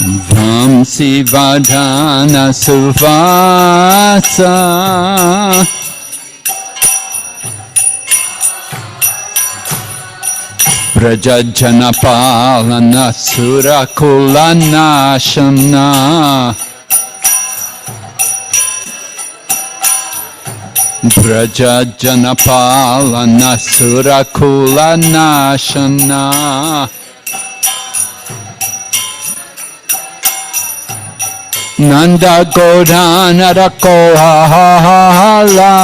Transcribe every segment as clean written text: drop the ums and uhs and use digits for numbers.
Vamsivadana Suvasa Brajajanapalana Surakulanashana Brajajanapalana Surakulanashana Nanda Godana Rakohala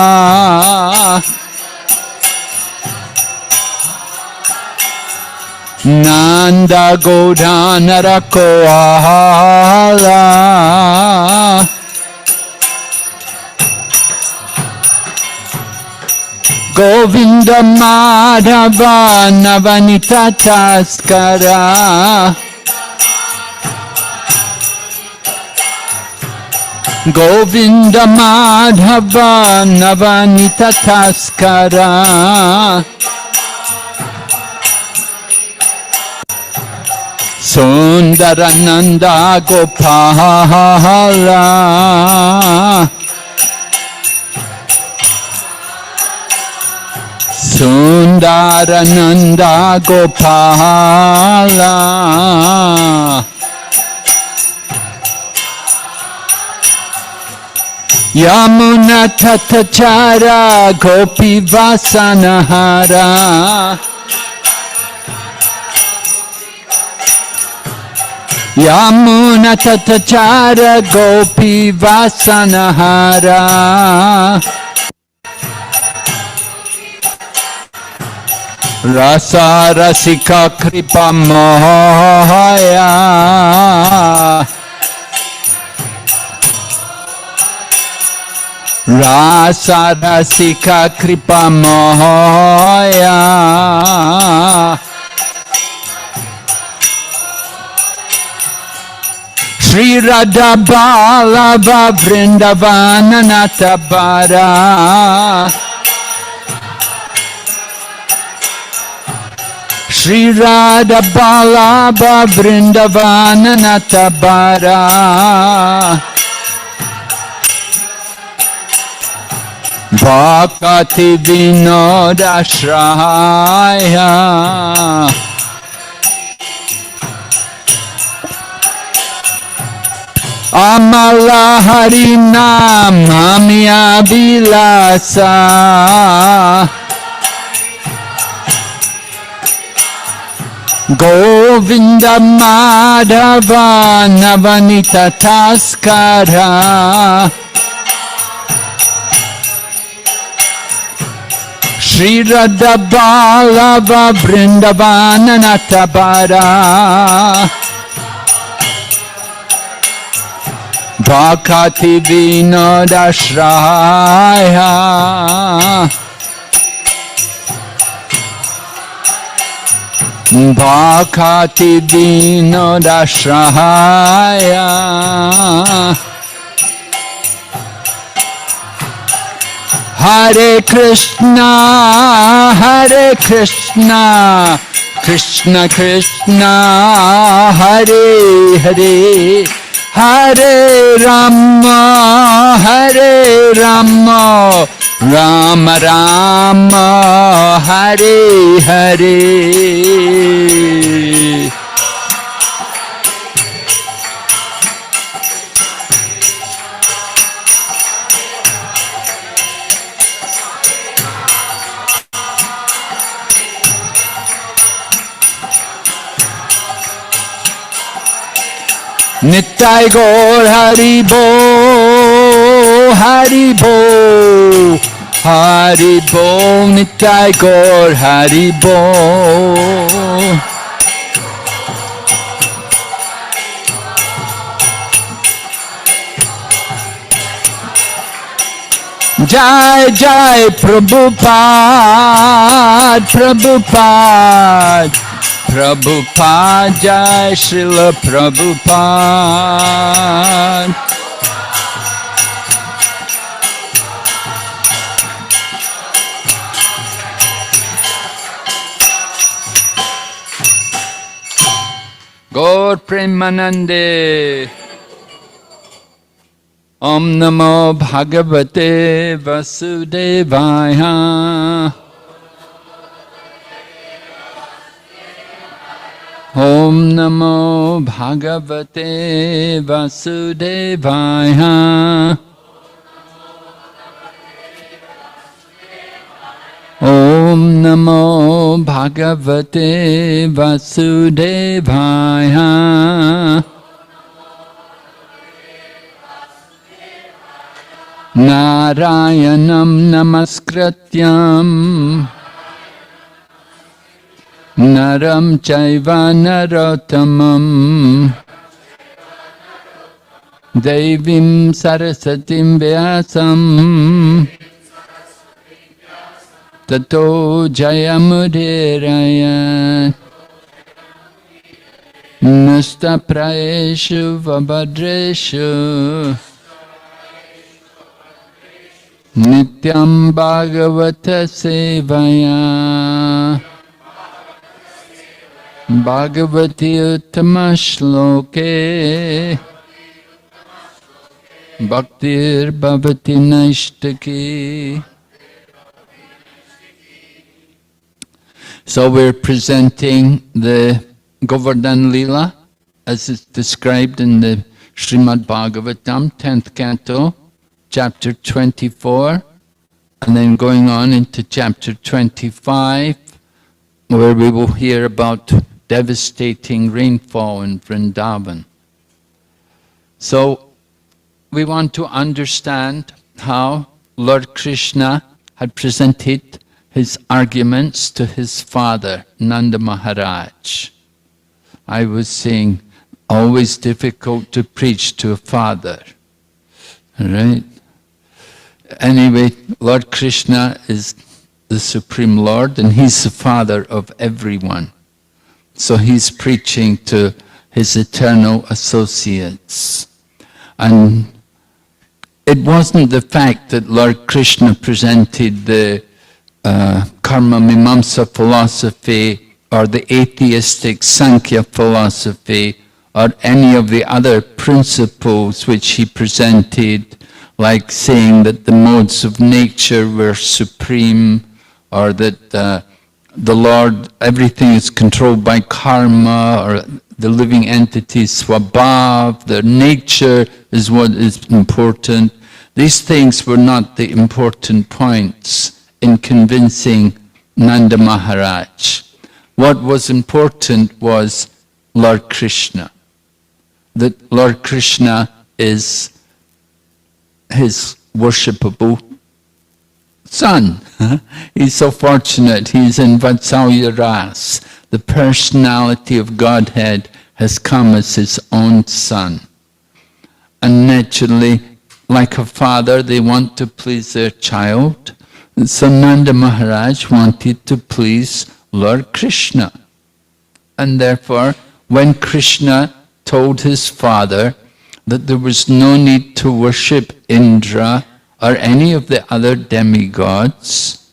Nanda Godana Rakohala Govinda Madhava Navanita Taskara Govinda Madhava Navanita Taskara Sundarananda Gopala Sundarananda Gopala Yamuna Tatachara Gopi Vasanahara Yamuna Tatachara Gopi Vasanahara Rasa Rasika Kripa Mohaya Rasa Rasika Kripa Mohaya Shri Radha Balava Vrindavana Natabara Shri Radha Balava Vrindavana Natabara Bhakti Vinoda Shraya Amala Harinam Amya Vilasa Govinda Madhava Navanita Taskara Shri Radha Balava Vrindavana Natabara Bhakti Vinoda Shraya Bhakti Vinoda Shraya Hare Krishna Krishna Krishna Hare Hare Hare Rama Rama Rama Hare Hare Nittai Gaur Hari Bo, Hari Bo, Hari Bo, Nittai Gaur Hari Bo. Jai Jai Prabhupada, Prabhupada. Prabhupada, Jai Srila Prabhupada. Gaur Premanande. Om Namo Bhagavate Vasudevaya. Om Namo Bhagavate Vasudevaya. Om Namo Bhagavate Vasudevaya. Narayanam Namaskrityam Naram Chaiva Narottamam Devim Sarasatim Vyasam Tato Jayamudiraya Nasta Praeshu Vabhadreshu Nityam Bhagavata Sevaya Bhagavati Uttama Shloke Bhaktir Bhavati Naishtaki. So we're presenting the Govardhan Lila as it's described in the Srimad Bhagavatam, 10th canto, chapter 24, and then going on into chapter 25, where we will hear about devastating rainfall in Vrindavan. So we want to understand how Lord Krishna had presented his arguments to his father, Nanda Maharaj. I was saying, always difficult to preach to a father, right? Anyway, Lord Krishna is the Supreme Lord and he's the father of everyone. So he's preaching to his eternal associates. And it wasn't the fact that Lord Krishna presented the Karma Mimamsa philosophy or the atheistic Sankhya philosophy or any of the other principles which he presented, like saying that the modes of nature were supreme, or that the Lord, everything is controlled by karma, or the living entity swabhav, their nature is what is important. These things were not the important points in convincing Nanda Maharaj. What was important was Lord Krishna. That Lord Krishna is his worshipable son. He's so fortunate, he's in Vatsalya Ras. The personality of Godhead has come as his own son. And naturally, like a father, they want to please their child. And so Nanda Maharaj wanted to please Lord Krishna. And therefore, when Krishna told his father that there was no need to worship Indra or any of the other demigods,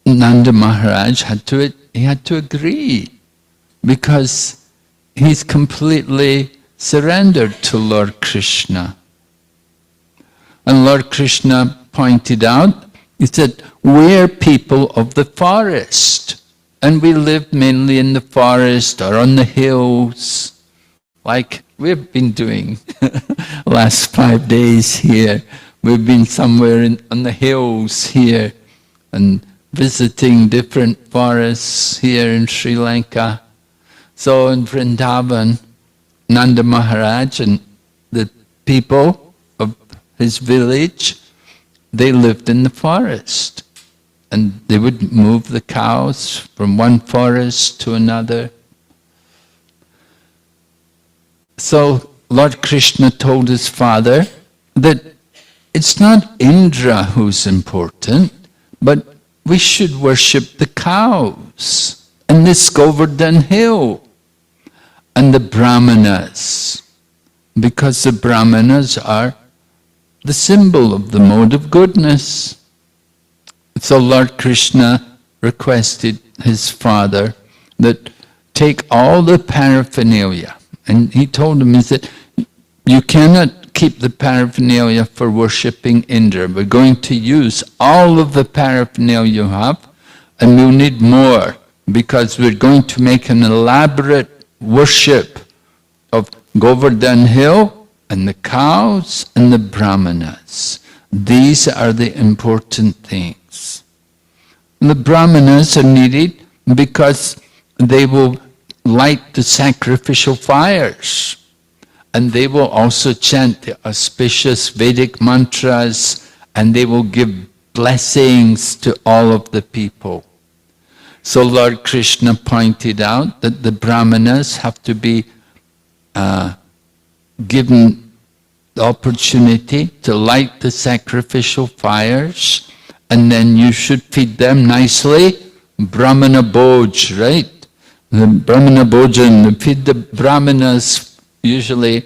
Nanda Maharaj had to agree, because he's completely surrendered to Lord Krishna. And Lord Krishna pointed out, he said, we're people of the forest, and we live mainly in the forest or on the hills, like we've been doing last 5 days here. We've been somewhere on the hills here and visiting different forests here in Sri Lanka. So in Vrindavan, Nanda Maharaj and the people of his village, they lived in the forest. And they would move the cows from one forest to another. So Lord Krishna told his father that it's not Indra who's important, but we should worship the cows and this Govardhan hill and the Brahmanas, because the Brahmanas are the symbol of the mode of goodness. So Lord Krishna requested his father that take all the paraphernalia. And he told him, he said, you cannot keep the paraphernalia for worshipping Indra. We're going to use all of the paraphernalia you have, and we'll need more, because we're going to make an elaborate worship of Govardhan Hill and the cows and the brahmanas. These are the important things. And the brahmanas are needed because they will light the sacrificial fires, and they will also chant the auspicious Vedic mantras, and they will give blessings to all of the people. So Lord Krishna pointed out that the brahmanas have to be given the opportunity to light the sacrificial fires, and then you should feed them nicely. Brahmana Bhoj, right? The Brahmana Bhojan, feed the brahmanas usually.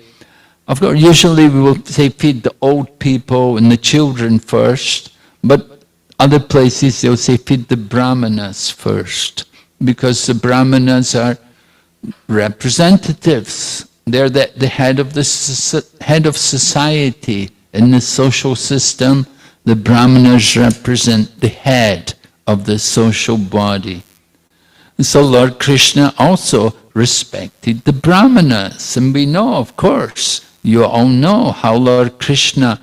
Of course, usually we will say feed the old people and the children first, but other places they'll say feed the brahmanas first, because the brahmanas are representatives. They're the head of head of society. In the social system, the brahmanas represent the head of the social body. And so Lord Krishna also respected the brahmanas. And we know, of course, you all know how Lord Krishna,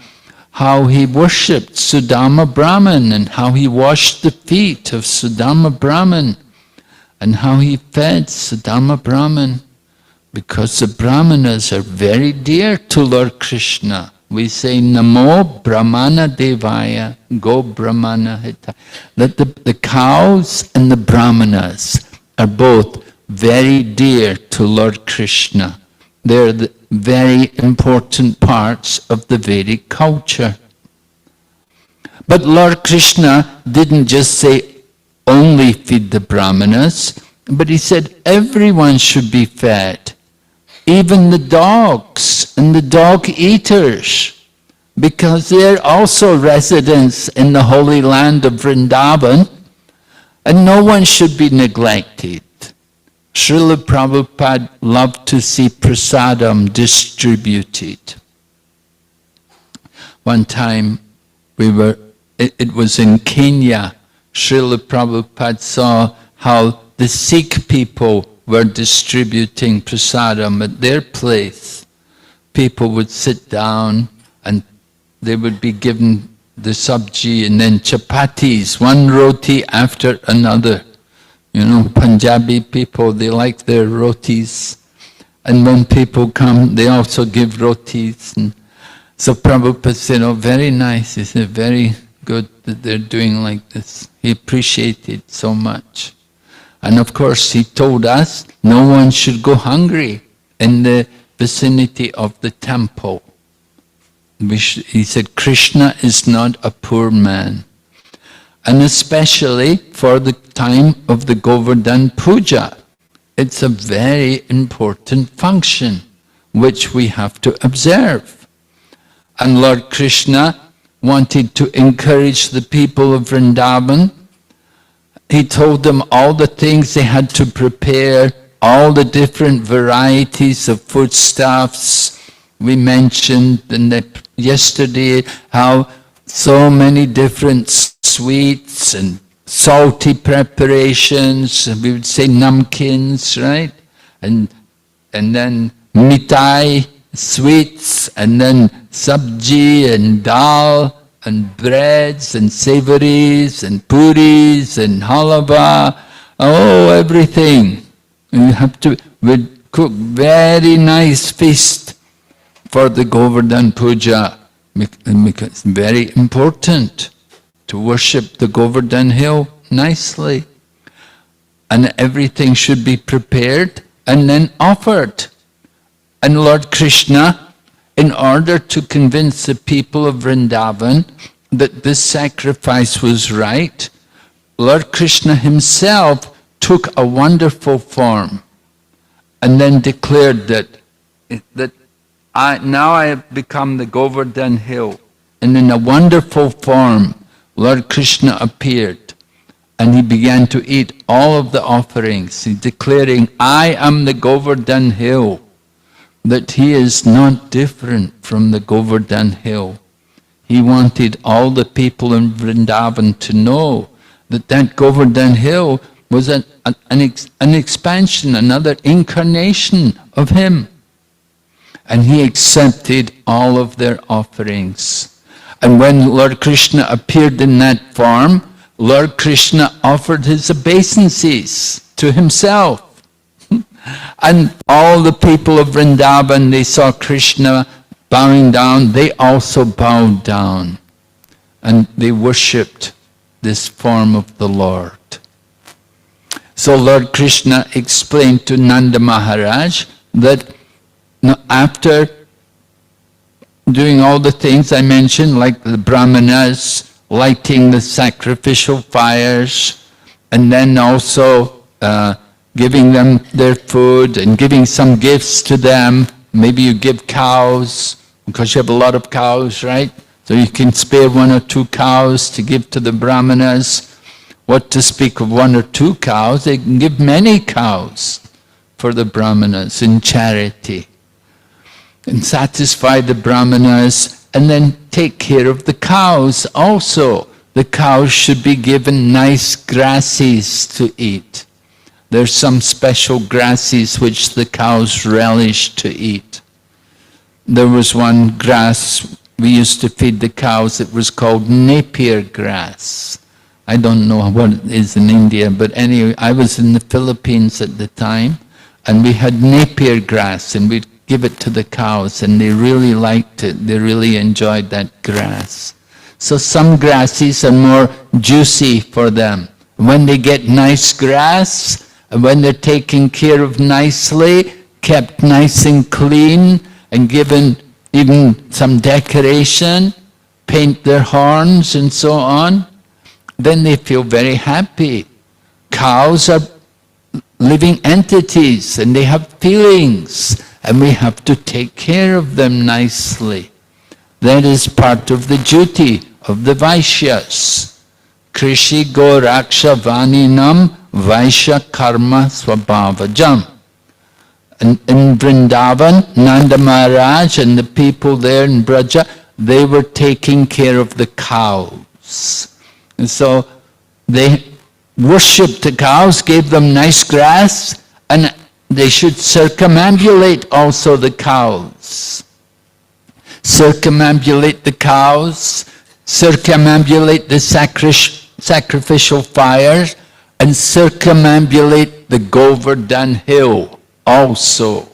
how he worshipped Sudama Brahman, and how he washed the feet of Sudama Brahman, and how he fed Sudama Brahman, because the brahmanas are very dear to Lord Krishna. We say, Namo Brahmana Devaya, Go Brahmana Hita. That the cows and the brahmanas are both very dear to Lord Krishna. They're the very important parts of the Vedic culture. But Lord Krishna didn't just say only feed the brahmanas, but he said everyone should be fed. Even the dogs and the dog eaters, because they're also residents in the holy land of Vrindavan, and no one should be neglected. Srila Prabhupada loved to see prasadam distributed. One time it was in Kenya, Srila Prabhupada saw how the Sikh people were distributing prasadam at their place. People would sit down and they would be given the sabji and then chapatis, one roti after another. You know, Punjabi people, they like their rotis. And when people come, they also give rotis. And so Prabhupada said, oh, very nice. He said, very good that they're doing like this. He appreciated so much. And of course, he told us no one should go hungry in the vicinity of the temple. He said, Krishna is not a poor man. And especially for the time of the Govardhan Puja, it's a very important function which we have to observe. And Lord Krishna wanted to encourage the people of Vrindavan. He told them all the things they had to prepare, all the different varieties of foodstuffs. We mentioned yesterday how so many different sweets and salty preparations. We would say namkins, right? And then mitai, sweets, and then sabji and dal, and breads and savories and puris and halava, oh, everything. We'd cook very nice feast for the Govardhan Puja, because it's very important to worship the Govardhan Hill nicely. And everything should be prepared and then offered. And Lord Krishna, in order to convince the people of Vrindavan that this sacrifice was right, Lord Krishna himself took a wonderful form and then declared that now I have become the Govardhan Hill. And in a wonderful form, Lord Krishna appeared. and he began to eat all of the offerings, declaring, I am the Govardhan hill, that he is not different from the Govardhan hill. He wanted all the people in Vrindavan to know that that Govardhan hill was an expansion, another incarnation of him. And he accepted all of their offerings. And when Lord Krishna appeared in that form, Lord Krishna offered his obeisances to himself. And all the people of Vrindavan, they saw Krishna bowing down, they also bowed down. And they worshipped this form of the Lord. So Lord Krishna explained to Nanda Maharaj that after doing all the things I mentioned, like the brahmanas lighting the sacrificial fires, and then also giving them their food and giving some gifts to them. Maybe you give cows, because you have a lot of cows, right? So you can spare 1 or 2 cows to give to the brahmanas. What to speak of 1 or 2 cows, they can give many cows for the brahmanas in charity. And satisfy the brahmanas, and then take care of the cows also. The cows should be given nice grasses to eat. There's some special grasses which the cows relish to eat. There was one grass we used to feed the cows, it was called napier grass. I don't know what it is in India, but anyway, I was in the Philippines at the time, and we had napier grass, and we'd give it to the cows, and they really liked it. They really enjoyed that grass. So some grasses are more juicy for them. When they get nice grass, and when they're taken care of nicely, kept nice and clean, and given even some decoration, paint their horns and so on, then they feel very happy. Cows are living entities, and they have feelings, and we have to take care of them nicely. That is part of the duty of the Vaishyas. Krishi go raksha vaninam Vaishya karma swabhavajam. And in Vrindavan, Nanda Maharaj and the people there in Braja, they were taking care of the cows. And so they worshipped the cows, gave them nice grass, and they should circumambulate also the cows. Circumambulate the cows, circumambulate the sacrificial fires, and circumambulate the Govardhan hill also.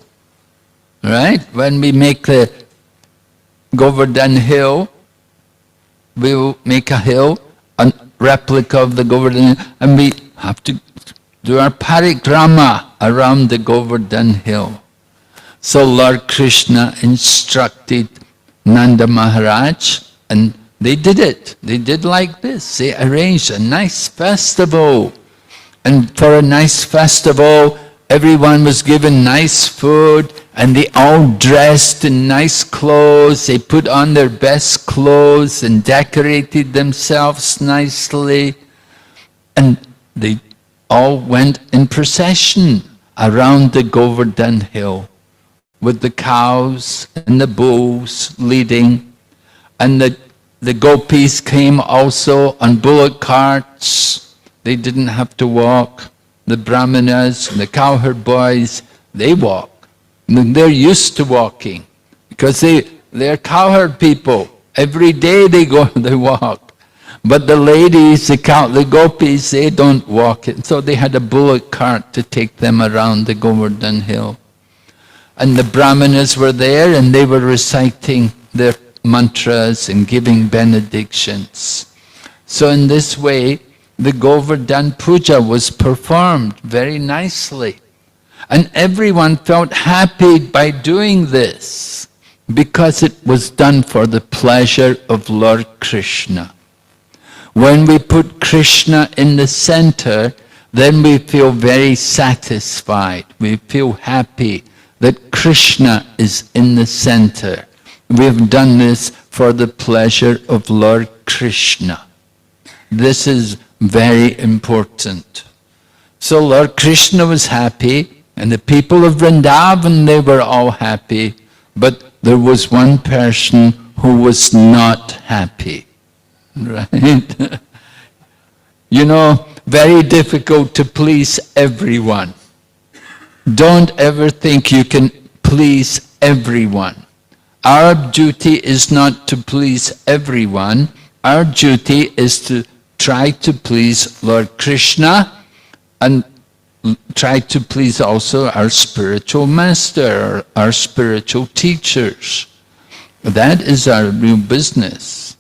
Right? When we make the Govardhan hill, we will make a hill, a replica of the Govardhan hill, and we have to do our parikrama around the Govardhan hill. So Lord Krishna instructed Nanda Maharaj, and they did it. They did like this. They arranged a nice festival. And for a nice festival, everyone was given nice food, and they all dressed in nice clothes. They put on their best clothes and decorated themselves nicely. And they all went in procession around the Govardhan hill, with the cows and the bulls leading. And the gopis came also on bullock carts. They didn't have to walk. The brahmanas, the cowherd boys, they walk. And they're used to walking, because they're cowherd people. Every day they walk. But the ladies, the gopis, they don't walk it. So they had a bullock cart to take them around the Govardhan hill. And the brahmanas were there, and they were reciting their mantras and giving benedictions. So in this way, the Govardhan Puja was performed very nicely. And everyone felt happy by doing this, because it was done for the pleasure of Lord Krishna. When we put Krishna in the center, then we feel very satisfied. We feel happy that Krishna is in the center. We have done this for the pleasure of Lord Krishna. This is very important. So Lord Krishna was happy, and the people of Vrindavan, they were all happy, but there was one person who was not happy, right? You know, very difficult to please everyone. Don't ever think you can please everyone. Our duty is not to please everyone. Our duty is to try to please Lord Krishna and try to please also our spiritual master, our spiritual teachers. That is our real business.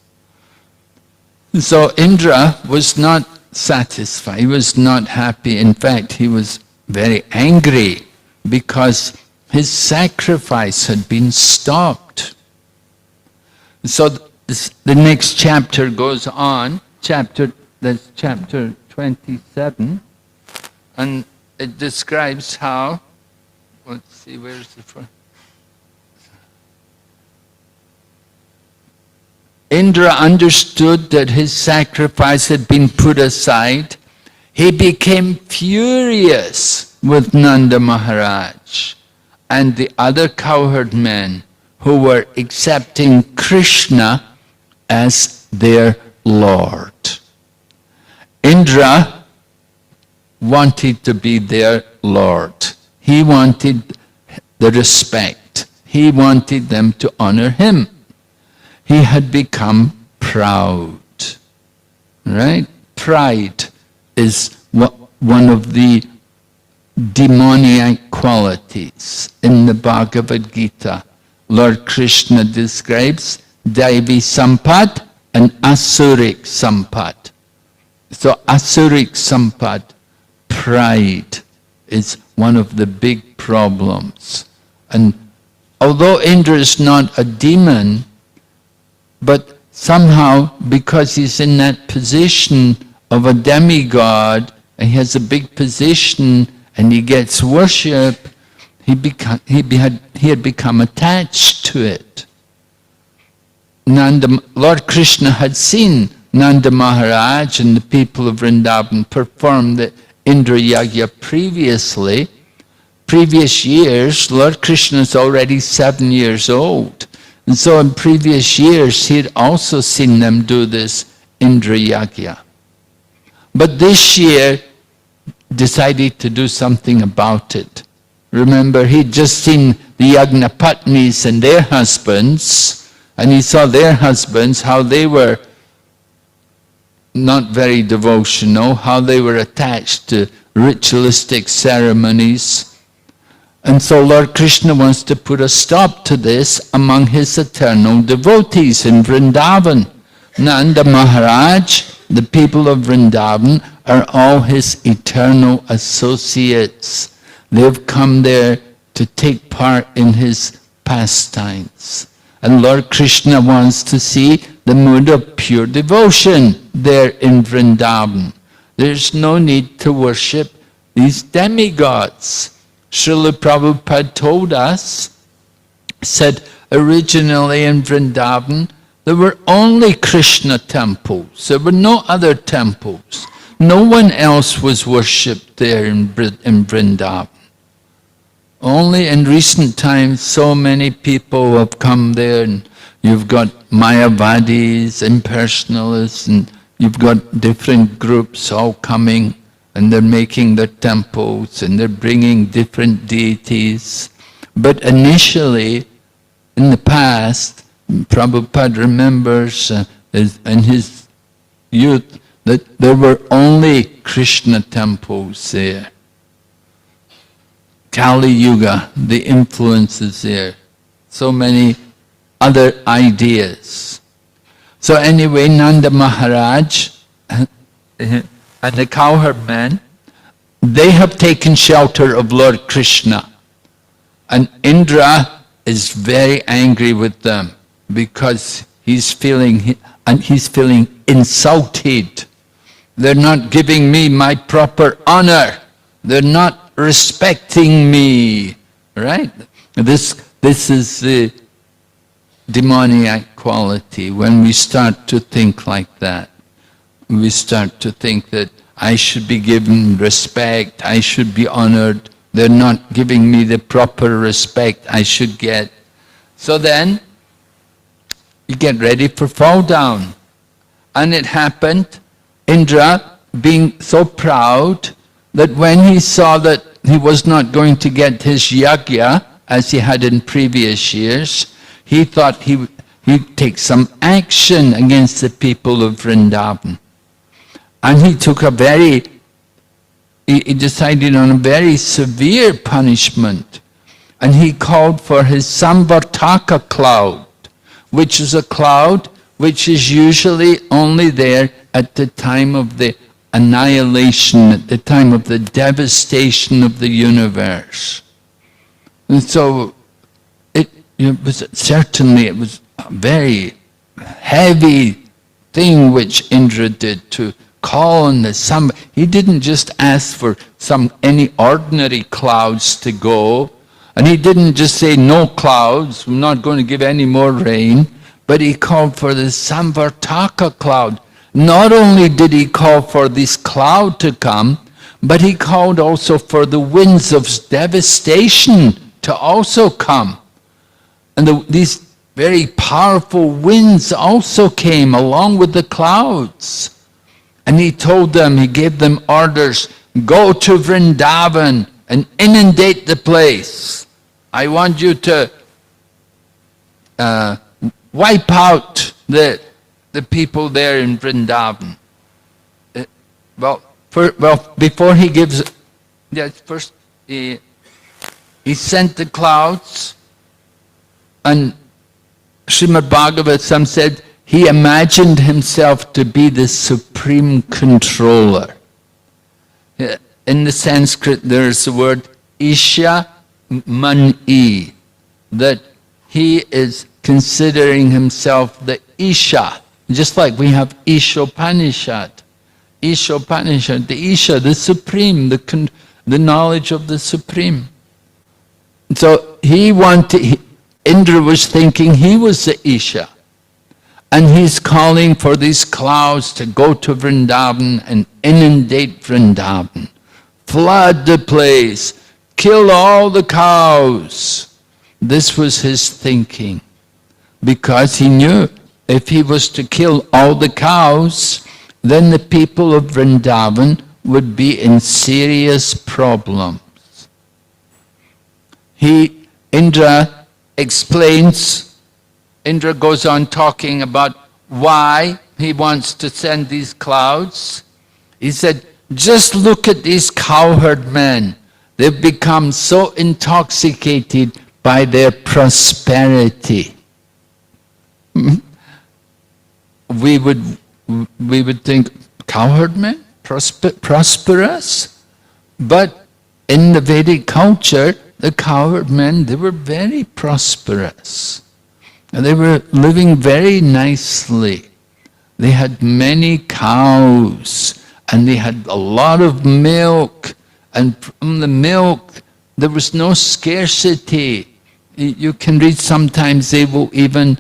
So Indra was not satisfied, he was not happy. In fact, he was very angry because his sacrifice had been stopped. So the next chapter goes on, that's chapter 27, and it describes how, let's see, where's the front? Indra understood that his sacrifice had been put aside. He became furious with Nanda Maharaj and the other cowherd men who were accepting Krishna as their Lord. Indra wanted to be their Lord. He wanted the respect. He wanted them to honor him. He had become proud, right? Pride is one of the demoniac qualities. In the Bhagavad Gita, Lord Krishna describes Daivi Sampat and Asurik Sampat. So Asurik Sampat, pride, is one of the big problems. And although Indra is not a demon, but somehow, because he's in that position of a demigod, and he has a big position, and he gets worship, he had become attached to it. Lord Krishna had seen Nanda Maharaj and the people of Vrindavan perform the Indra Yagya previously. Previous years, Lord Krishna is already 7 years old. And so in previous years, he had also seen them do this Indra Yagya. But this year, decided to do something about it. Remember, he'd just seen the Yagnapatnis and their husbands, and he saw their husbands, how they were not very devotional, how they were attached to ritualistic ceremonies. And so Lord Krishna wants to put a stop to this among his eternal devotees in Vrindavan. Nanda Maharaj, the people of Vrindavan, are all his eternal associates. They've come there to take part in his pastimes. And Lord Krishna wants to see the mood of pure devotion there in Vrindavan. There's no need to worship these demigods. Srila Prabhupada told us, said originally in Vrindavan, there were only Krishna temples. There were no other temples. No one else was worshipped there in Vrindavan. Only in recent times, so many people have come there, and you've got Mayavadis, impersonalists, and you've got different groups all coming, and they're making their temples, and they're bringing different deities. But initially, in the past, Prabhupada remembers in his youth that there were only Krishna temples there. Kali Yuga, the influence is there. So many other ideas. So anyway, Nanda Maharaj and the cowherd men, they have taken shelter of Lord Krishna. And Indra is very angry with them because he's feeling insulted. They're not giving me my proper honor. They're not respecting me, right? This is the demoniac quality when we start to think like that. we start to think that I should be given respect, I should be honored. They're not giving me the proper respect I should get. So then, you get ready for fall down. And it happened, Indra being so proud that when he saw that he was not going to get his yajna as he had in previous years, he thought he'd take some action against the people of Vrindavan. And he decided on a very severe punishment. And he called for his Samvartaka cloud, which is a cloud which is usually only there at the time of the annihilation, at the time of the devastation of the universe. And so it was a very heavy thing which Indra did to call on the sun. He didn't just ask for any ordinary clouds to go, and he didn't just say, no clouds, I'm not going to give any more rain, but he called for the Samvartaka cloud. Not only did he call for this cloud to come, but he called also for the winds of devastation to also come. And these very powerful winds also came along with the clouds. And he told them, he gave them orders, go to Vrindavan and inundate the place. I want you to wipe out the people there in Vrindavan. Before he gives, first he sent the clouds, and Srimad Bhagavatam said he imagined himself to be the supreme controller. In the Sanskrit there's the word Isha Mani, that he is considering himself the Isha, just like we have Ishopanishad. Ishopanishad, the Isha, the Supreme, the knowledge of the Supreme. So Indra was thinking he was the Isha. And he's calling for these clouds to go to Vrindavan and inundate Vrindavan. Flood the place, kill all the cows. This was his thinking. Because he knew if he was to kill all the cows, then the people of Vrindavan would be in serious problems. Indra goes on talking about why he wants to send these clouds. He said, just look at these cowherd men. They've become so intoxicated by their prosperity. We would think, cowherd men? Prosperous? But in the Vedic culture, the cowherd men, they were very prosperous. And they were living very nicely. They had many cows, and they had a lot of milk. And from the milk, there was no scarcity. You can read sometimes they will even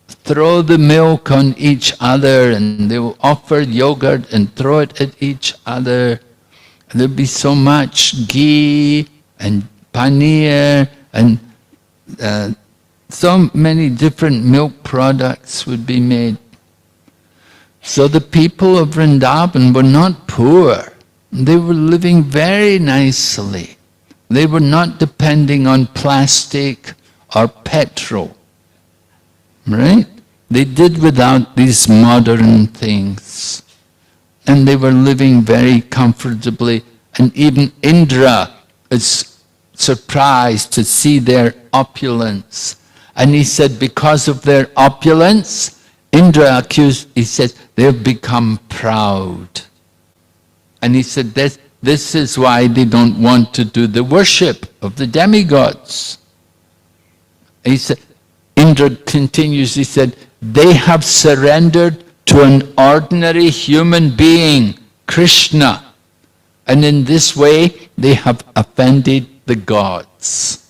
throw the milk on each other, and they will offer yogurt and throw it at each other. There'll be so much ghee and paneer and so many different milk products would be made. So the people of Vrindavan were not poor. They were living very nicely. They were not depending on plastic or petrol. Right? They did without these modern things. And they were living very comfortably. And even Indra is surprised to see their opulence. And he said, because of their opulence, Indra he said, they've become proud. And he said, this is why they don't want to do the worship of the demigods. He said, Indra continues, he said, they have surrendered to an ordinary human being, Krishna. And in this way, they have offended the gods.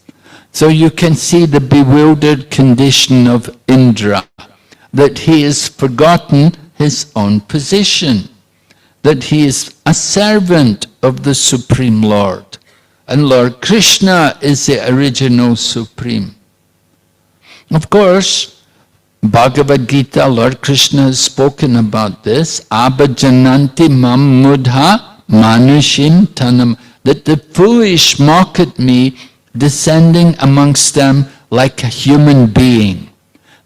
So you can see the bewildered condition of Indra, that he has forgotten his own position, that he is a servant of the Supreme Lord. And Lord Krishna is the original Supreme. Of course, Bhagavad Gita, Lord Krishna has spoken about this. Abhajananti mam mudha manushim tanam. That the foolish mock at me, descending amongst them like a human being.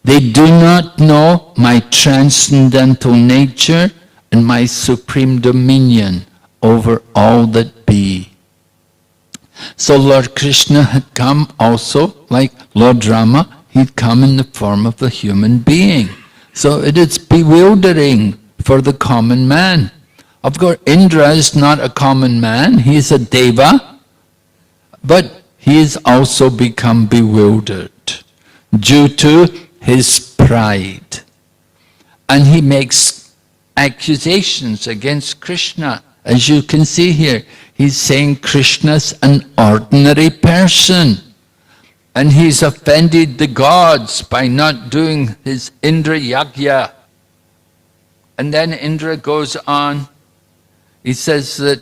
They do not know my transcendental nature and my supreme dominion over all that be. So Lord Krishna had come also, like Lord Rama, he'd come in the form of a human being. So it is bewildering for the common man. Of course, Indra is not a common man, he is a deva, but he has also become bewildered due to his pride. And he makes accusations against Krishna. As you can see here, he's saying Krishna's an ordinary person. And he's offended the gods by not doing his Indra Yagya. And then Indra goes on. He says that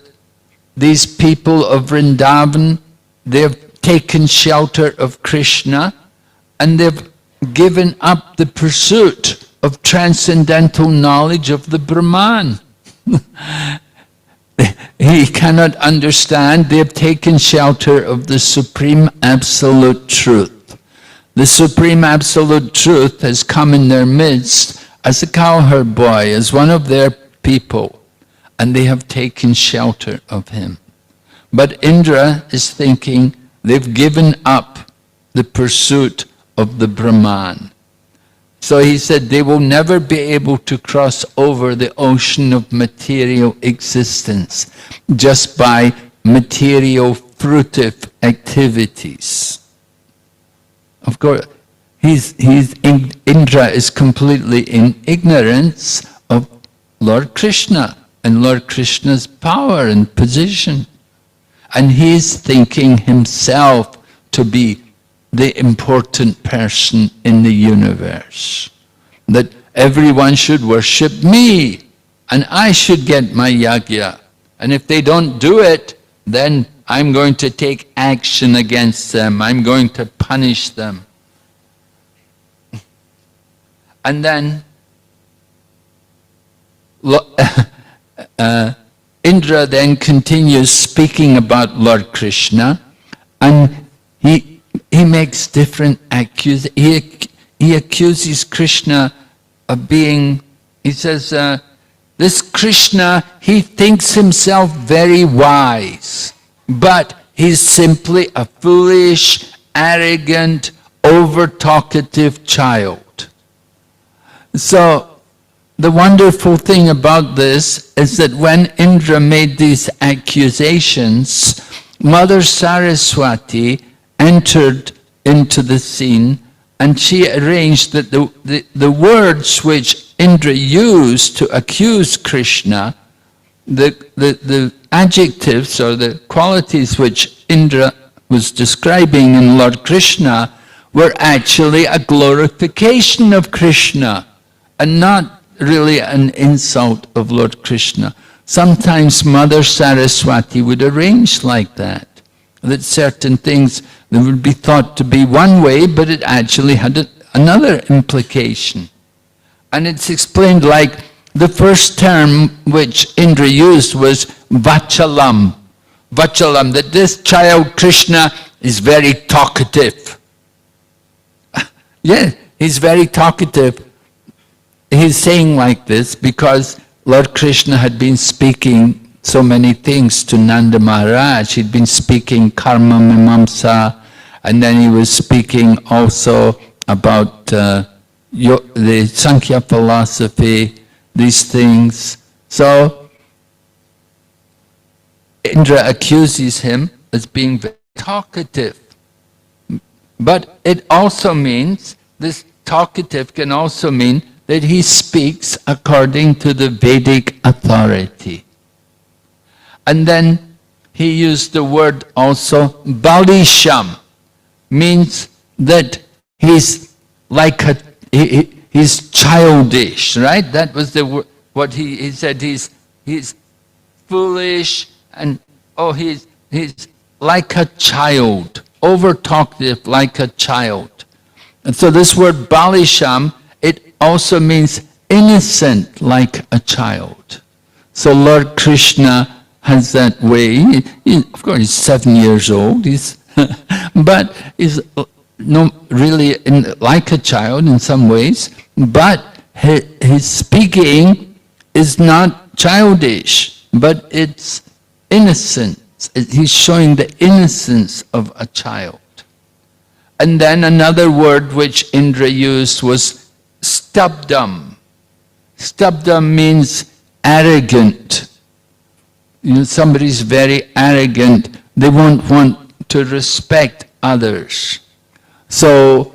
these people of Vrindavan, they've taken shelter of Krishna and they've given up the pursuit of transcendental knowledge of the Brahman. He cannot understand. They have taken shelter of the Supreme Absolute Truth. The Supreme Absolute Truth has come in their midst as a cowherd boy, as one of their people, and they have taken shelter of him. But Indra is thinking they've given up the pursuit of the Brahman. So he said they will never be able to cross over the ocean of material existence just by material fruitive activities. Of course, Indra is completely in ignorance of Lord Krishna and Lord Krishna's power and position. And he is thinking himself to be the important person in the universe. That everyone should worship me and I should get my yagya. And if they don't do it, then I'm going to take action against them. I'm going to punish them. And then Indra then continues speaking about Lord Krishna, and he makes different accusations. He accuses Krishna of being, he says, this Krishna, he thinks himself very wise, but he's simply a foolish, arrogant, over-talkative child. So, the wonderful thing about this is that when Indra made these accusations, Mother Saraswati entered into the scene and she arranged that the words which Indra used to accuse Krishna, the adjectives or the qualities which Indra was describing in Lord Krishna were actually a glorification of Krishna and not really an insult of Lord Krishna. Sometimes Mother Saraswati would arrange like that certain things that would be thought to be one way, but it actually had another implication. And it's explained like the first term which Indra used was vachalam. Vachalam, that this child Krishna is very talkative. Yeah, he's very talkative. He's saying like this because Lord Krishna had been speaking so many things to Nanda Maharaj. He'd been speaking karma mimamsa, and then he was speaking also about the Sankhya philosophy, these things. So Indra accuses him as being very talkative. But it also means, this talkative can also mean that he speaks according to the Vedic authority. And then he used the word also, balisham, means that he's like he's childish, right? That was what he said. He's foolish, and he's like a child, over talkative, like a child. And so this word balisham, it also means innocent, like a child. So Lord Krishna has that way. Of course, he's 7 years old. But he's really like a child in some ways. But his speaking is not childish, but it's innocent. He's showing the innocence of a child. And then another word which Indra used was stabdam. Stabdam means arrogant. Somebody's very arrogant. They won't want to respect others. So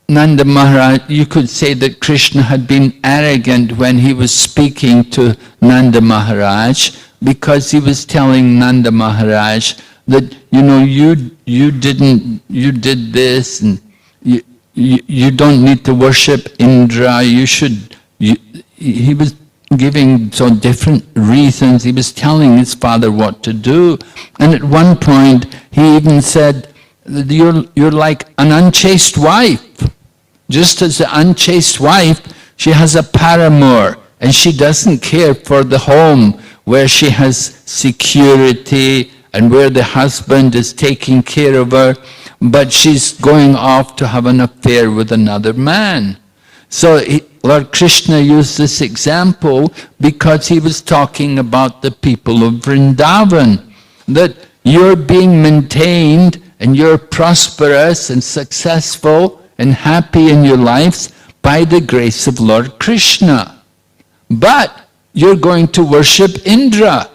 Nanda Maharaj, you could say that Krishna had been arrogant when he was speaking to Nanda Maharaj, because he was telling Nanda Maharaj that, you did this, and you don't need to worship Indra, he was giving so different reasons. He was telling his father what to do. And at one point, he even said, you're like an unchaste wife. Just as the unchaste wife, she has a paramour, and she doesn't care for the home where she has security and where the husband is taking care of her, but she's going off to have an affair with another man. So Lord Krishna used this example because he was talking about the people of Vrindavan, that you're being maintained and you're prosperous and successful and happy in your lives by the grace of Lord Krishna. But you're going to worship Indra.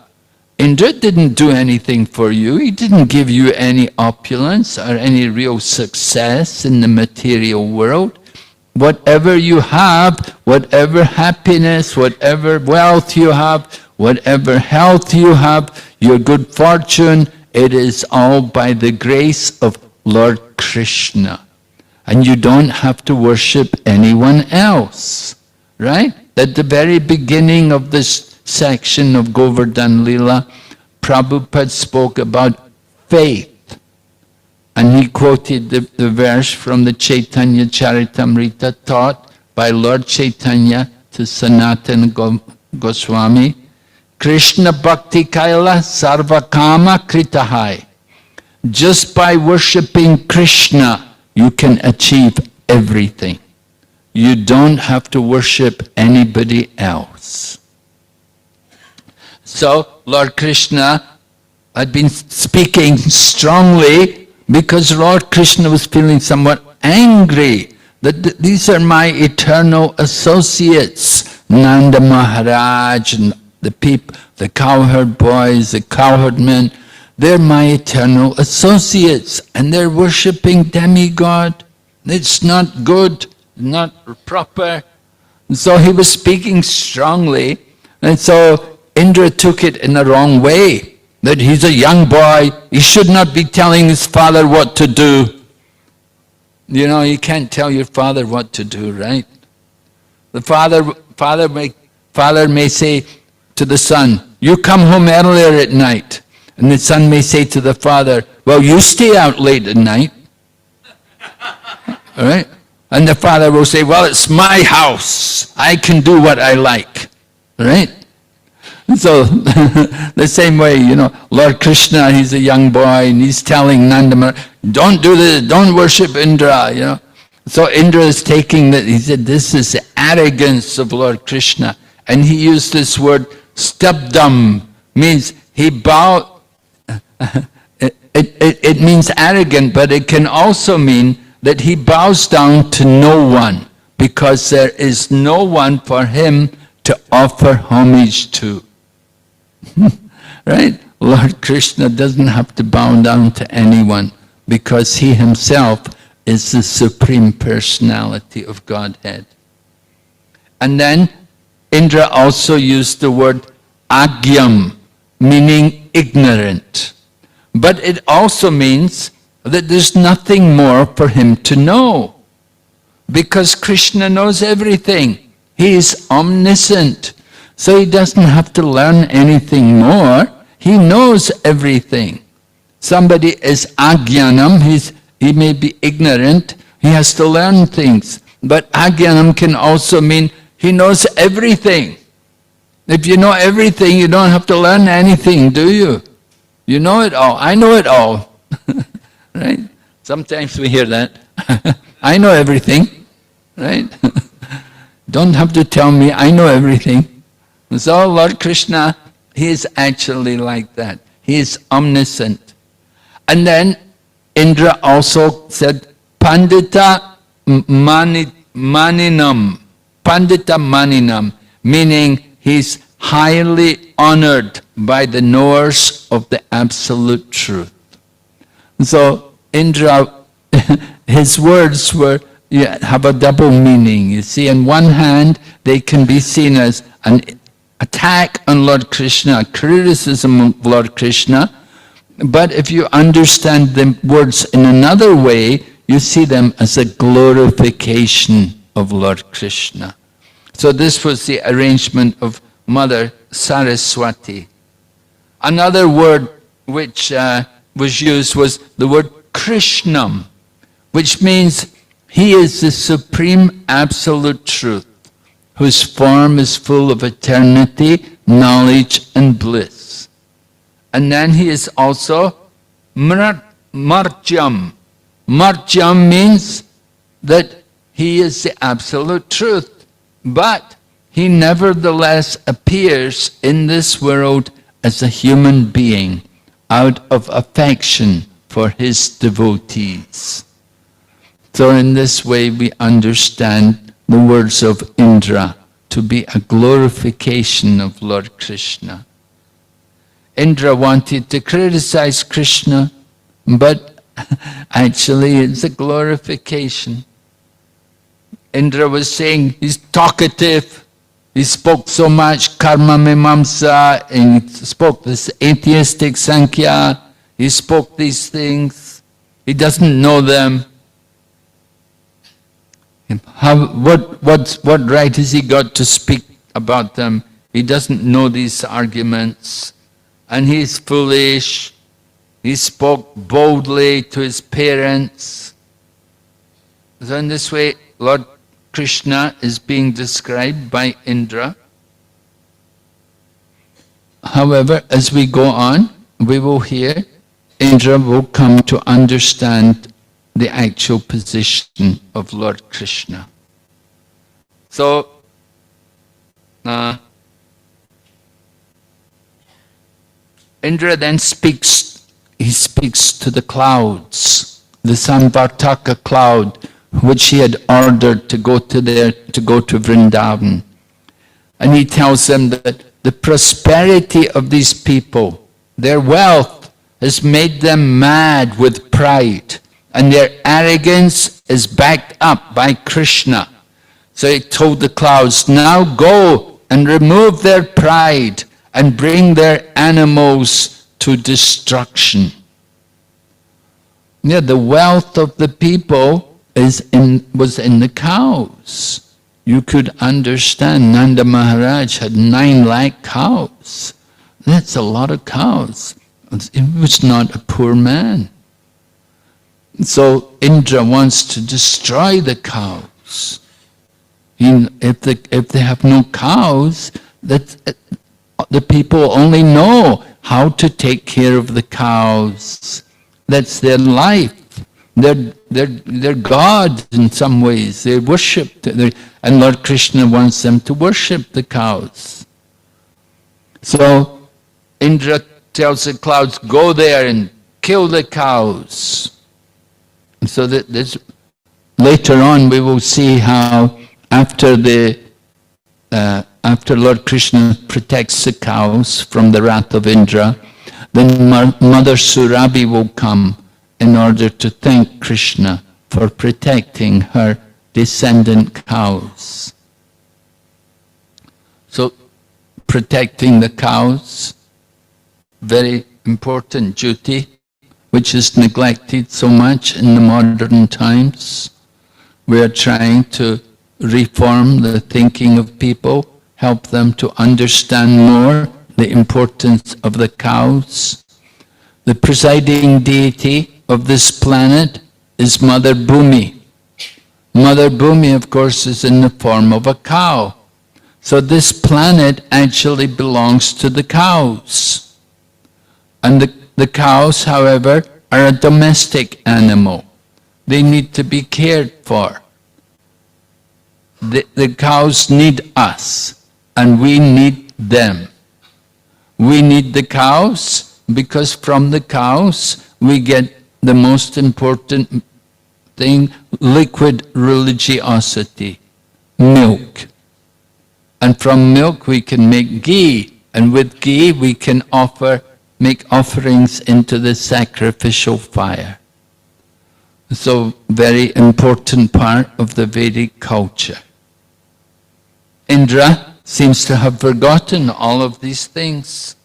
Indra didn't do anything for you. He didn't give you any opulence or any real success in the material world. Whatever you have, whatever happiness, whatever wealth you have, whatever health you have, your good fortune, it is all by the grace of Lord Krishna. And you don't have to worship anyone else, right? At the very beginning of this section of Govardhan Lila, Prabhupada spoke about faith. And he quoted the verse from the Chaitanya Charitamrita taught by Lord Chaitanya to Sanatana Goswami. Krishna Bhakti Kaila Sarvakama Kritahai. Just by worshipping Krishna, you can achieve everything. You don't have to worship anybody else. So Lord Krishna had been speaking strongly because Lord Krishna was feeling somewhat angry that these are my eternal associates, Nanda Maharaj and the people, the cowherd boys, the cowherd men, they're my eternal associates and they're worshipping demigod. It's not good, not proper. And so he was speaking strongly, and so Indra took it in the wrong way. That he's a young boy, he should not be telling his father what to do. You can't tell your father what to do, right? The father may say to the son, you come home earlier at night. And the son may say to the father, well, you stay out late at night. All right? And the father will say, well, it's my house. I can do what I like. All right? So, the same way, Lord Krishna, he's a young boy, and he's telling Nanda Maharaj, don't do this, don't worship Indra, So Indra is taking that, he said, this is the arrogance of Lord Krishna. And he used this word, stabdam, means he bowed, it means arrogant, but it can also mean that he bows down to no one, because there is no one for him to offer homage to. Right? Lord Krishna doesn't have to bow down to anyone because he himself is the Supreme Personality of Godhead. And then Indra also used the word agyam, meaning ignorant. But it also means that there's nothing more for him to know. Because Krishna knows everything. He is omniscient. So he doesn't have to learn anything more. He knows everything. Somebody is agyanam, he may be ignorant, he has to learn things. But agyanam can also mean he knows everything. If you know everything, you don't have to learn anything, do you? You know it all. I know it all. Right? Sometimes we hear that. I know everything. Right? Don't have to tell me, I know everything. So Lord Krishna, he is actually like that. He is omniscient. And then Indra also said, Pandita Maninam. Pandita Maninam, meaning he's highly honored by the knowers of the absolute truth. So Indra, his words have a double meaning. You see, on one hand, they can be seen as an attack on Lord Krishna, a criticism of Lord Krishna. But if you understand the words in another way, you see them as a glorification of Lord Krishna. So this was the arrangement of Mother Saraswati. Another word which was used was the word Krishnam, which means he is the supreme absolute truth, whose form is full of eternity, knowledge and bliss. And then he is also Martyam. Martyam means that he is the absolute truth, but he nevertheless appears in this world as a human being out of affection for his devotees. So in this way we understand the words of Indra to be a glorification of Lord Krishna. Indra wanted to criticize Krishna, but actually it's a glorification. Indra was saying he's talkative, he spoke so much karma mimamsa, and he spoke this atheistic sankhya, he spoke these things, he doesn't know them. What right has he got to speak about them? He doesn't know these arguments, and he's foolish. He spoke boldly to his parents. So in this way, Lord Krishna is being described by Indra. However, as we go on, we will hear Indra will come to understand the actual position of Lord Krishna. So, Indra then speaks, he speaks to the clouds, the Samvartaka cloud, which he had ordered to go to Vrindavan. And he tells them that the prosperity of these people, their wealth, has made them mad with pride, and their arrogance is backed up by Krishna. So he told the clouds, now go and remove their pride and bring their animals to destruction. Yeah, the wealth of the people was in the cows. You could understand Nanda Maharaj had 9 lakh cows. That's a lot of cows. He was not a poor man. So Indra wants to destroy the cows. If they have no cows, the people only know how to take care of the cows. That's their life. They're gods in some ways. They worship, and Lord Krishna wants them to worship the cows. So Indra tells the clouds, go there and kill the cows. So that later on we will see how after Lord Krishna protects the cows from the wrath of Indra, then Mother Surabhi will come in order to thank Krishna for protecting her descendant cows. So protecting the cows, very important duty, which is neglected so much in the modern times. We are trying to reform the thinking of people, help them to understand more the importance of the cows. The presiding deity of this planet is Mother Bhumi. Mother Bhumi, of course, is in the form of a cow. So this planet actually belongs to the cows. And the cows, however, are a domestic animal. They need to be cared for. The cows need us, and we need them. We need the cows because from the cows we get the most important thing, liquid religiosity, milk. And from milk we can make ghee, and with ghee we can make offerings into the sacrificial fire. So, very important part of the Vedic culture. Indra seems to have forgotten all of these things.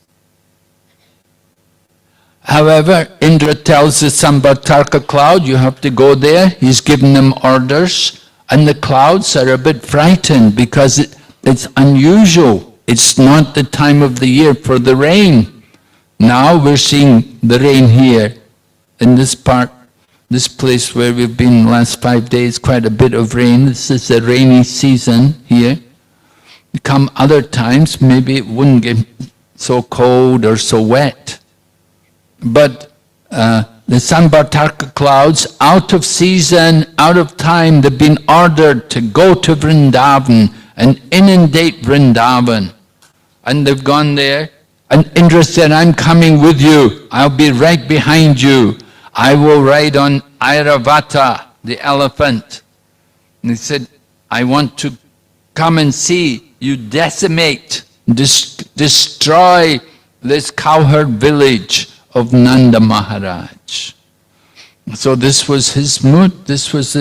However, Indra tells the Sambartarka cloud, you have to go there. He's given them orders, and the clouds are a bit frightened because it's unusual. It's not the time of the year for the rain. Now we're seeing the rain here in this part, this place where we've been the last 5 days, quite a bit of rain. This is the rainy season here. Come other times, maybe it wouldn't get so cold or so wet. But the Sambartarka clouds, out of season, out of time, they've been ordered to go to Vrindavan and inundate Vrindavan. And they've gone there, and Indra said, I'm coming with you. I'll be right behind you. I will ride on Airavata, the elephant. And he said, I want to come and see you decimate, destroy this cowherd village of Nanda Maharaj. So this was his mood, this was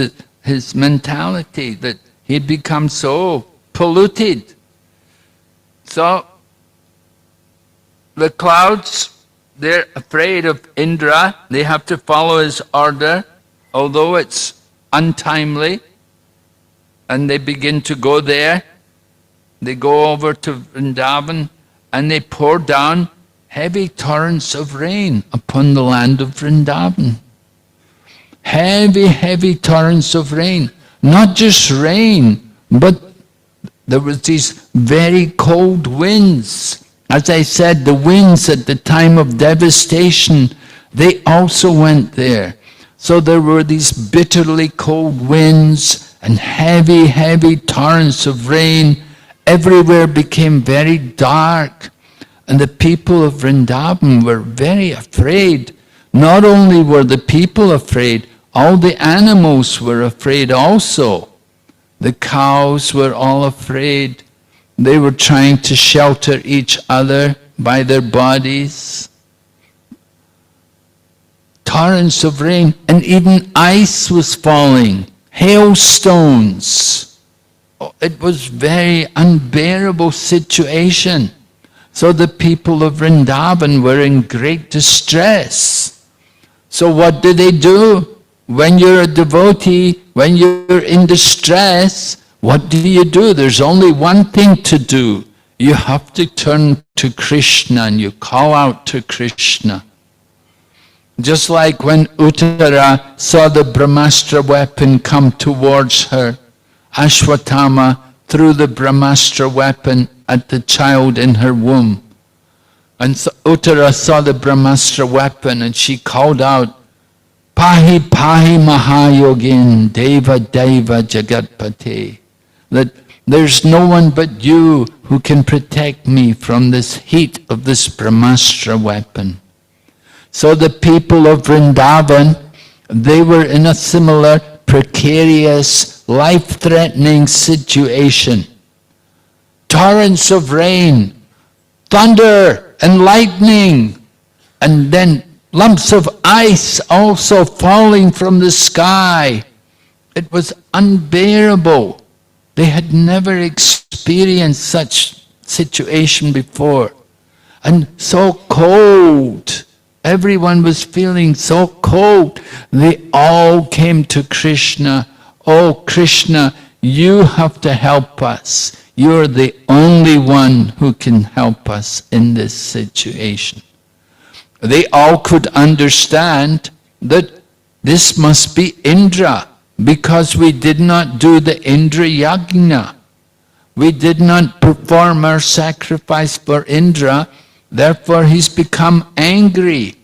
his mentality, that he'd become so polluted. So the clouds, they're afraid of Indra, they have to follow his order, although it's untimely, and they begin to go there. They go over to Vrindavan and they pour down heavy torrents of rain upon the land of Vrindavan. Heavy, heavy torrents of rain. Not just rain, but there was these very cold winds. As I said, the winds at the time of devastation, they also went there. So there were these bitterly cold winds and heavy, heavy torrents of rain. Everywhere became very dark, and the people of Vrindavan were very afraid. Not only were the people afraid, all the animals were afraid also. The cows were all afraid. They were trying to shelter each other by their bodies. Torrents of rain, and even ice was falling, hailstones. It was a very unbearable situation. So the people of Vrindavan were in great distress. So what do? When you're a devotee, when you're in distress, what do? There's only one thing to do. You have to turn to Krishna and you call out to Krishna. Just like when Uttara saw the Brahmastra weapon come towards her, Ashwatthama threw the Brahmastra weapon at the child in her womb. And so Uttara saw the Brahmastra weapon and she called out, Pahi Pahi Mahayogin Deva Deva Jagatpate, that there's no one but you who can protect me from this heat of this Brahmastra weapon. So the people of Vrindavan, they were in a similar precarious, life-threatening situation. Torrents of rain, thunder and lightning, and then lumps of ice also falling from the sky. It was unbearable. They had never experienced such situation before. And so cold. Everyone was feeling so cold. They all came to Krishna. "Oh Krishna, you have to help us. You're the only one who can help us in this situation." They all could understand that this must be Indra, because we did not do the Indra Yajna. We did not perform our sacrifice for Indra, therefore he's become angry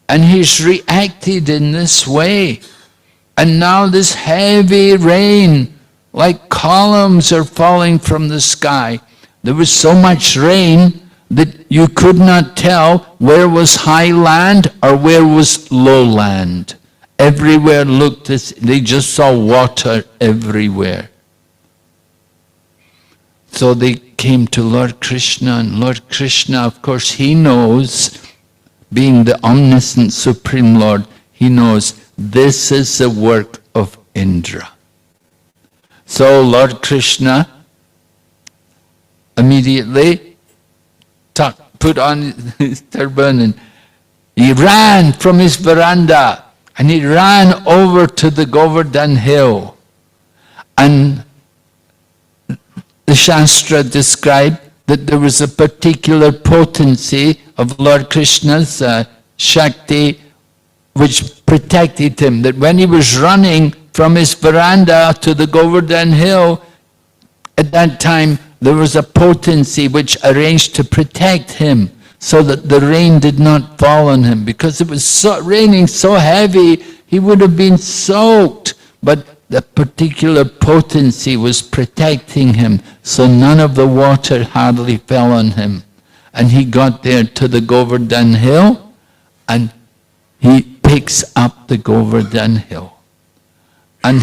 and he's reacted in this way. And now this heavy rain, like columns, are falling from the sky. There was so much rain that you could not tell where was high land or where was low land. Everywhere looked as they just saw water everywhere. So they came to Lord Krishna, and Lord Krishna, of course, he knows, being the omniscient Supreme Lord, he knows this is the work of Indra. So Lord Krishna immediately put on his turban and he ran from his veranda and he ran over to the Govardhan hill. And the Shastra described that there was a particular potency of Lord Krishna's Shakti which protected him, that when he was running from his veranda to the Govardhan hill, at that time there was a potency which arranged to protect him so that the rain did not fall on him. Because it was raining so heavy, he would have been soaked. But the particular potency was protecting him, so none of the water hardly fell on him. And he got there to the Govardhan hill, and he picks up the Govardhan hill. And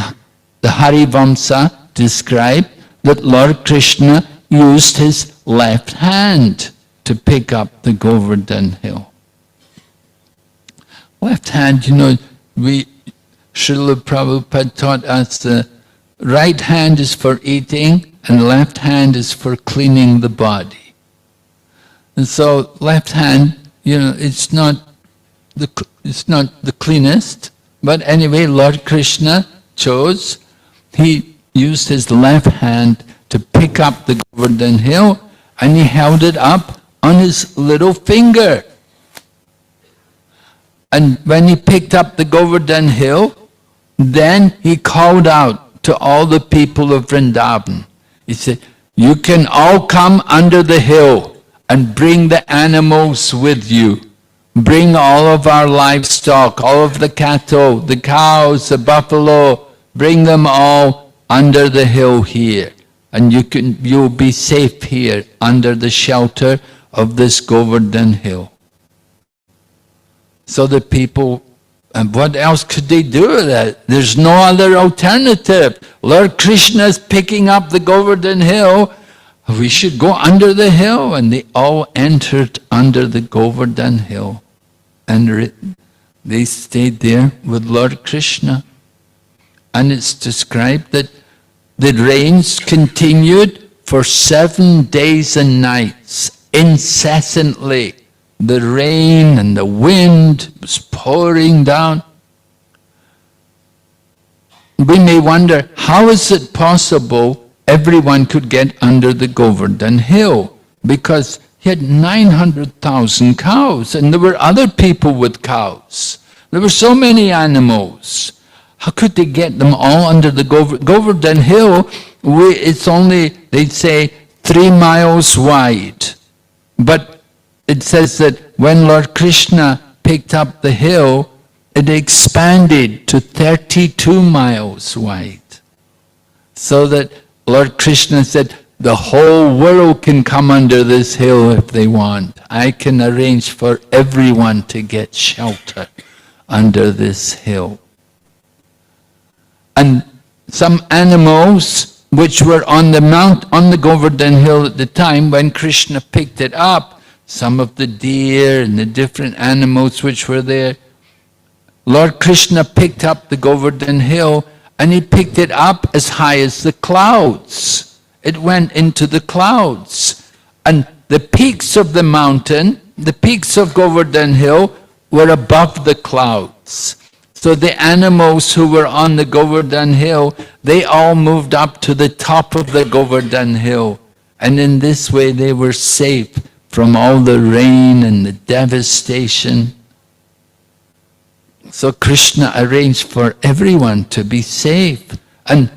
the Harivamsa described that Lord Krishna used his left hand to pick up the Govardhan hill. Left hand, Srila Prabhupada taught us the right hand is for eating and left hand is for cleaning the body. And so left hand, it's not the cleanest, but anyway, Lord Krishna chose, he used his left hand to pick up the Govardhan hill, and he held it up on his little finger. And when he picked up the Govardhan hill, then he called out to all the people of Vrindavan. He said, "You can all come under the hill and bring the animals with you. Bring all of our livestock, all of the cattle, the cows, the buffalo, bring them all under the hill here. And you'll be safe here under the shelter of this Govardhan hill." So the people, and what else could they do with that? There's no other alternative. Lord Krishna is picking up the Govardhan hill. We should go under the hill. And they all entered under the Govardhan hill. And they stayed there with Lord Krishna. And it's described that the rains continued for 7 days and nights, incessantly. The rain and the wind was pouring down. We may wonder, how is it possible everyone could get under the Govardhan hill? Because he had 900,000 cows, and there were other people with cows. There were so many animals. How could they get them all under the Govardhan hill? It's only, they'd say, 3 miles wide. But it says that when Lord Krishna picked up the hill, it expanded to 32 miles wide. So that Lord Krishna said, the whole world can come under this hill if they want. I can arrange for everyone to get shelter under this hill. And some animals which were on the Govardhan hill at the time when Krishna picked it up, some of the deer and the different animals which were there, Lord Krishna picked up the Govardhan hill, and he picked it up as high as the clouds. It went into the clouds. And the peaks of the mountain, the peaks of Govardhan hill, were above the clouds. So the animals who were on the Govardhan hill, they all moved up to the top of the Govardhan hill. And in this way they were safe from all the rain and the devastation. So Krishna arranged for everyone to be safe. And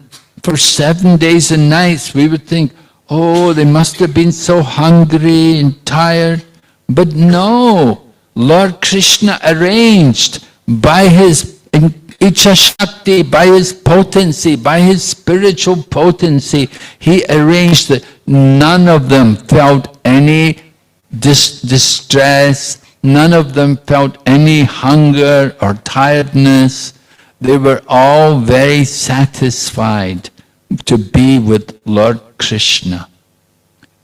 for 7 days and nights we would think, oh, they must have been so hungry and tired. But no, Lord Krishna arranged by his Icha Shakti, by his potency, by his spiritual potency, he arranged that none of them felt any distress, none of them felt any hunger or tiredness. They were all very satisfied to be with Lord Krishna.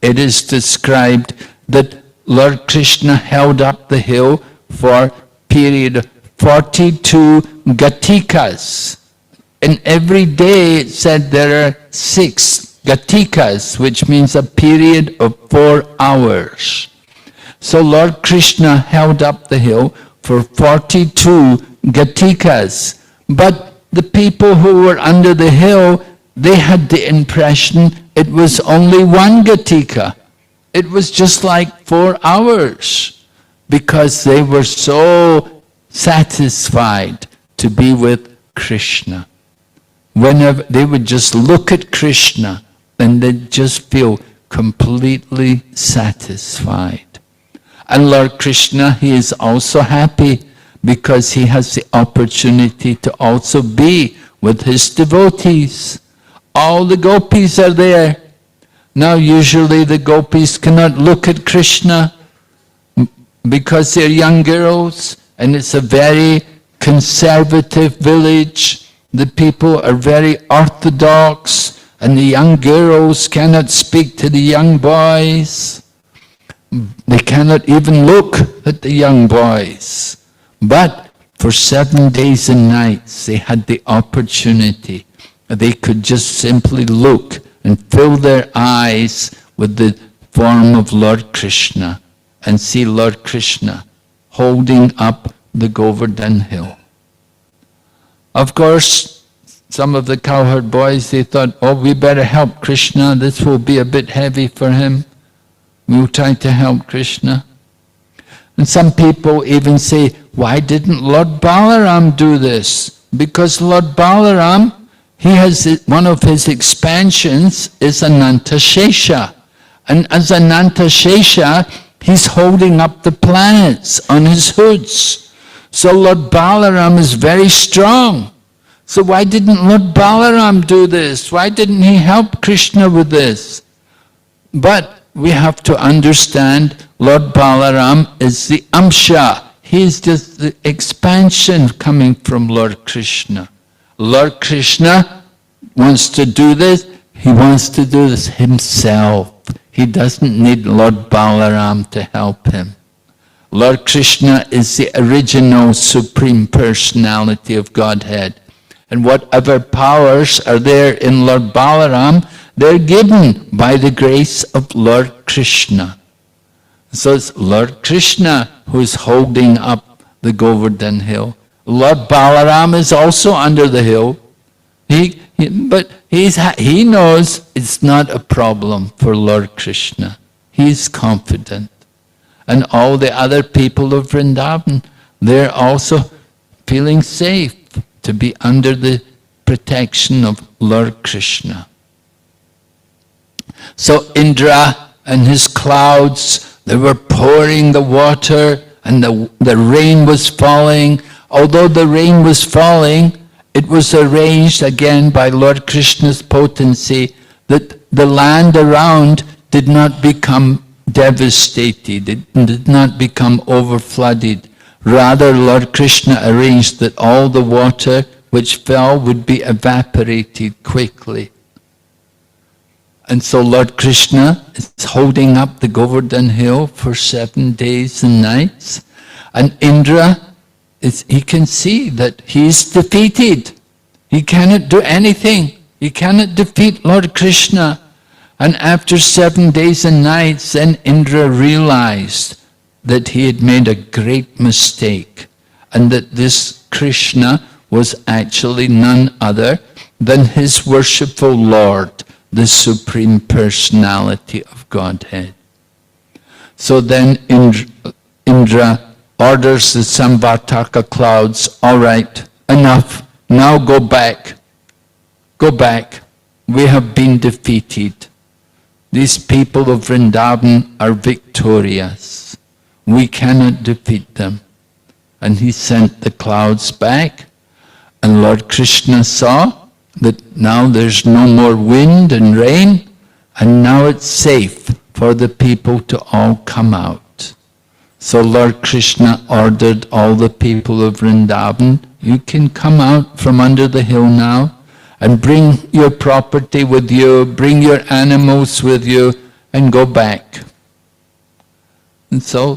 It is described that Lord Krishna held up the hill for a period of 42 gatikas. And every day it said there are 6 gatikas, which means a period of 4 hours. So Lord Krishna held up the hill for 42 gatikas. But the people who were under the hill, they had the impression it was only 1 gatika. It was just like 4 hours, because they were so satisfied to be with Krishna. Whenever they would just look at Krishna, and they'd just feel completely satisfied. And Lord Krishna, he is also happy because he has the opportunity to also be with his devotees. All the gopis are there. Now usually the gopis cannot look at Krishna because they're young girls, and it's a very conservative village. The people are very orthodox, and the young girls cannot speak to the young boys. They cannot even look at the young boys. But for 7 days and nights they had the opportunity. They could just simply look and fill their eyes with the form of Lord Krishna and see Lord Krishna holding up the Govardhan hill. Of course, some of the cowherd boys, they thought, oh, we better help Krishna. This will be a bit heavy for him. We'll try to help Krishna. And some people even say, why didn't Lord Balaram do this? Because Lord Balaram, he has one of his expansions is Ananta Shesha. And as Ananta Shesha, he's holding up the planets on his hoods. So Lord Balaram is very strong. So why didn't Lord Balaram do this? Why didn't he help Krishna with this? But we have to understand Lord Balaram is the Amsha. He is just the expansion coming from Lord Krishna. Lord Krishna wants to do this. He wants to do this himself. He doesn't need Lord Balaram to help him. Lord Krishna is the original Supreme Personality of Godhead. And whatever powers are there in Lord Balaram, they're given by the grace of Lord Krishna. So it's Lord Krishna who's holding up the Govardhan hill. Lord Balaram is also under the hill. But he knows it's not a problem for Lord Krishna. He's confident. And all the other people of Vrindavan, they're also feeling safe to be under the protection of Lord Krishna. So Indra and his clouds, they were pouring the water, and the rain was falling. Although the rain was falling, it was arranged again by Lord Krishna's potency that the land around did not become devastated, it did not become overflooded. Rather, Lord Krishna arranged that all the water which fell would be evaporated quickly. And so Lord Krishna is holding up the Govardhan hill for 7 days and nights. And Indra, he can see that he is defeated. He cannot do anything. He cannot defeat Lord Krishna. And after 7 days and nights, then Indra realized that he had made a great mistake, and that this Krishna was actually none other than his worshipful Lord, the Supreme Personality of Godhead. So then Indra orders the Samvartaka clouds, all right, enough, now go back. Go back. We have been defeated. These people of Vrindavan are victorious. We cannot defeat them. And he sent the clouds back, and Lord Krishna saw that now there's no more wind and rain, and now it's safe for the people to all come out. So Lord Krishna ordered all the people of Vrindavan, you can come out from under the hill now, and bring your property with you, bring your animals with you, and go back. And so,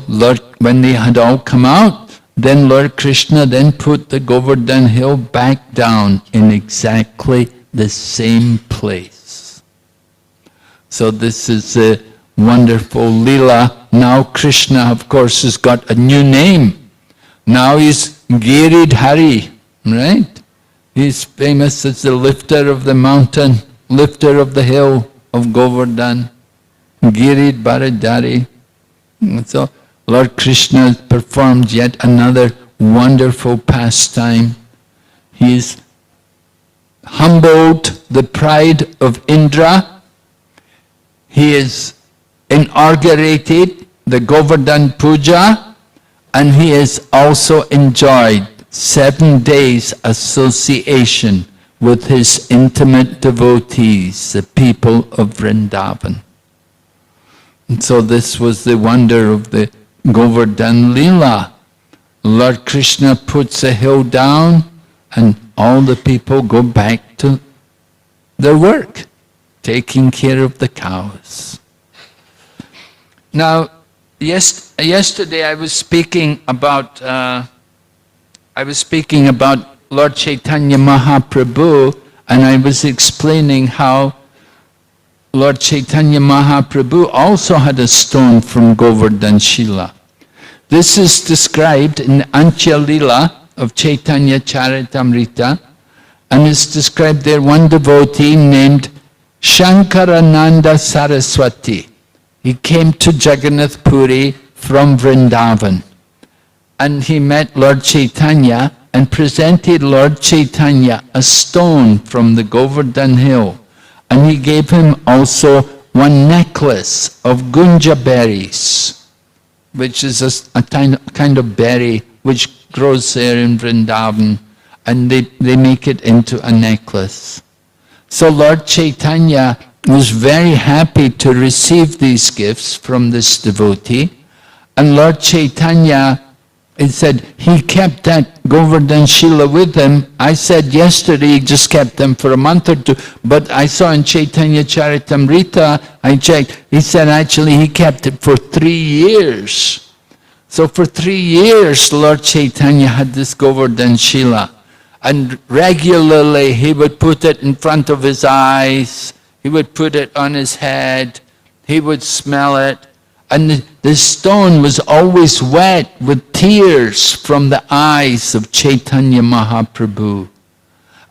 when they had all come out, then Lord Krishna then put the Govardhan hill back down in exactly the same place. So this is a wonderful Leela. Now Krishna, of course, has got a new name. Now he's Giridhari, right? He's famous as the lifter of the mountain, lifter of the hill of Govardhan, Giridharidhari. So Lord Krishna performed yet another wonderful pastime. He's humbled the pride of Indra. He has inaugurated the Govardhan Puja, and he has also enjoyed 7 days association with his intimate devotees, the people of Vrindavan. And so this was the wonder of the Govardhan Lila. Lord Krishna puts a hill down and all the people go back to their work, taking care of the cows. Now, yesterday I was speaking about Lord Chaitanya Mahaprabhu, and I was explaining how Lord Chaitanya Mahaprabhu also had a stone from Govardhan Shila. This is described in the Antya Lila of Chaitanya Charitamrita, and it's described there one devotee named Shankarananda Saraswati. He came to Jagannath Puri from Vrindavan, and he met Lord Chaitanya and presented Lord Chaitanya a stone from the Govardhan hill, and he gave him also one necklace of gunja berries, which is a kind of berry which grows there in Vrindavan, and they make it into a necklace. So Lord Chaitanya was very happy to receive these gifts from this devotee, and Lord Chaitanya, it said, he kept that Govardhan Shila with him. I said yesterday he just kept them for a month or two, but I saw in Chaitanya Charitamrita, I checked, he said actually he kept it for 3 years. So for 3 years, Lord Chaitanya had this Govardhan Shila, and regularly he would put it in front of his eyes, he would put it on his head, he would smell it, and the stone was always wet with tears from the eyes of Chaitanya Mahaprabhu.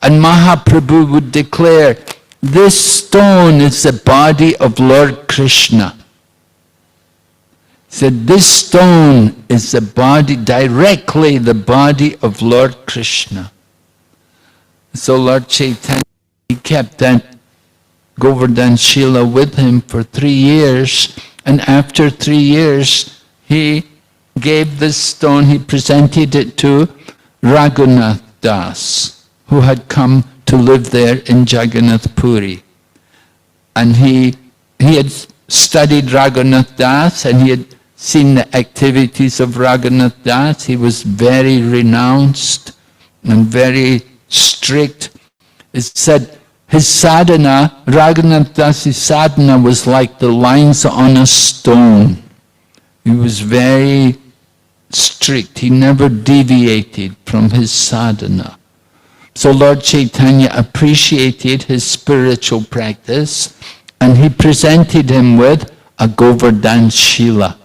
And Mahaprabhu would declare, this stone is the body of Lord Krishna. He said, this stone is the body, directly the body of Lord Krishna. So Lord Chaitanya, he kept that Govardhan Shila with him for 3 years, and after 3 years, he gave this stone, he presented it to Raghunath Das, who had come to live there in Jagannath Puri. And he had studied Raghunath Das, and he had seen the activities of Raghunath Das. He was very renounced and very strict. It said, his sadhana, Raghunath Das's sadhana, was like the lines on a stone. He was very strict. He never deviated from his sadhana. So Lord Chaitanya appreciated his spiritual practice, and he presented him with a Govardhan Shila.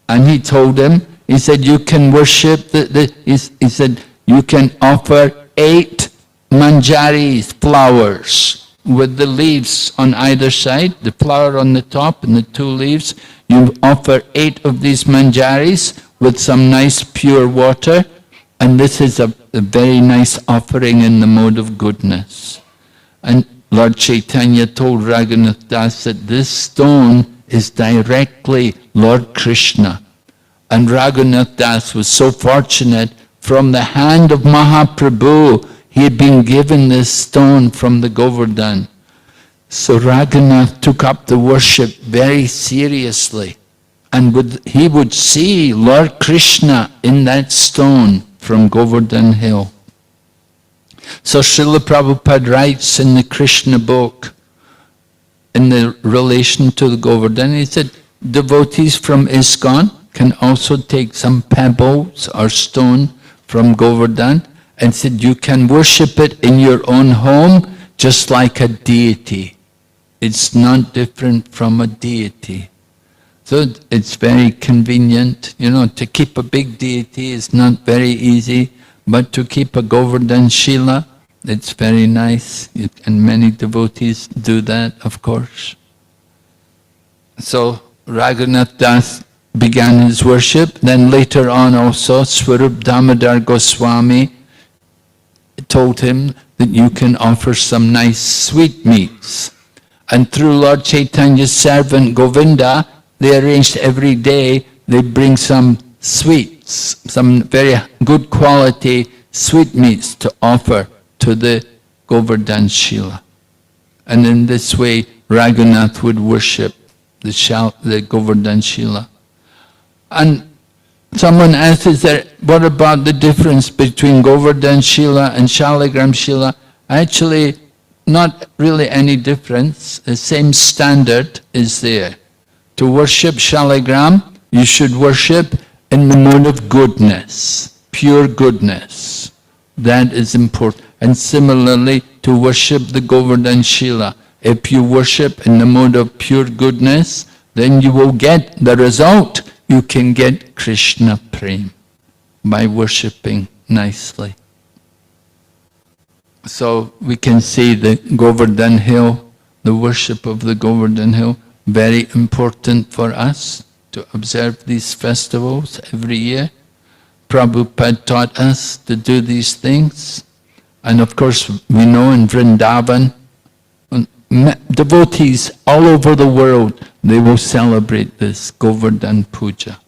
And he told him, he said, you can worship, he said, you can offer 8 manjaris, flowers, with the leaves on either side, the flower on the top and the 2 leaves. You offer 8 of these manjaris with some nice pure water, and this is a very nice offering in the mode of goodness. And Lord Chaitanya told Raghunath Das that this stone is directly Lord Krishna. And Raghunath Das was so fortunate, from the hand of Mahaprabhu, he had been given this stone from the Govardhan. So Raghunath took up the worship very seriously. And he would see Lord Krishna in that stone from Govardhan Hill. So Srila Prabhupada writes in the Krishna book, in the relation to the Govardhan, he said, devotees from ISKCON can also take some pebbles or stone from Govardhan, and said you can worship it in your own home just like a deity. It's not different from a deity. So it's very convenient, to keep a big deity is not very easy, but to keep a Govardhan Shila, it's very nice, and many devotees do that, of course. So Raghunath Das began his worship, then later on also Swarup Damodar Goswami told him that you can offer some nice sweetmeats. And through Lord Chaitanya's servant Govinda, they arranged every day, they bring some sweets, some very good quality sweetmeats to offer to the Govardhan Shila. And in this way, Raghunath would worship the Govardhan Shila. And someone asked, what about the difference between Govardhan Shila and Shaligram Shila? Actually, not really any difference. The same standard is there. To worship Shaligram, you should worship in the mode of goodness, pure goodness. That is important. And similarly, to worship the Govardhan Shila, if you worship in the mode of pure goodness, then you will get the result. You can get Krishna Prem by worshipping nicely. So we can see the Govardhan Hill, the worship of the Govardhan Hill, very important for us to observe these festivals every year. Prabhupada taught us to do these things. And of course, we know in Vrindavan, devotees all over the world, they will celebrate this Govardhan Puja.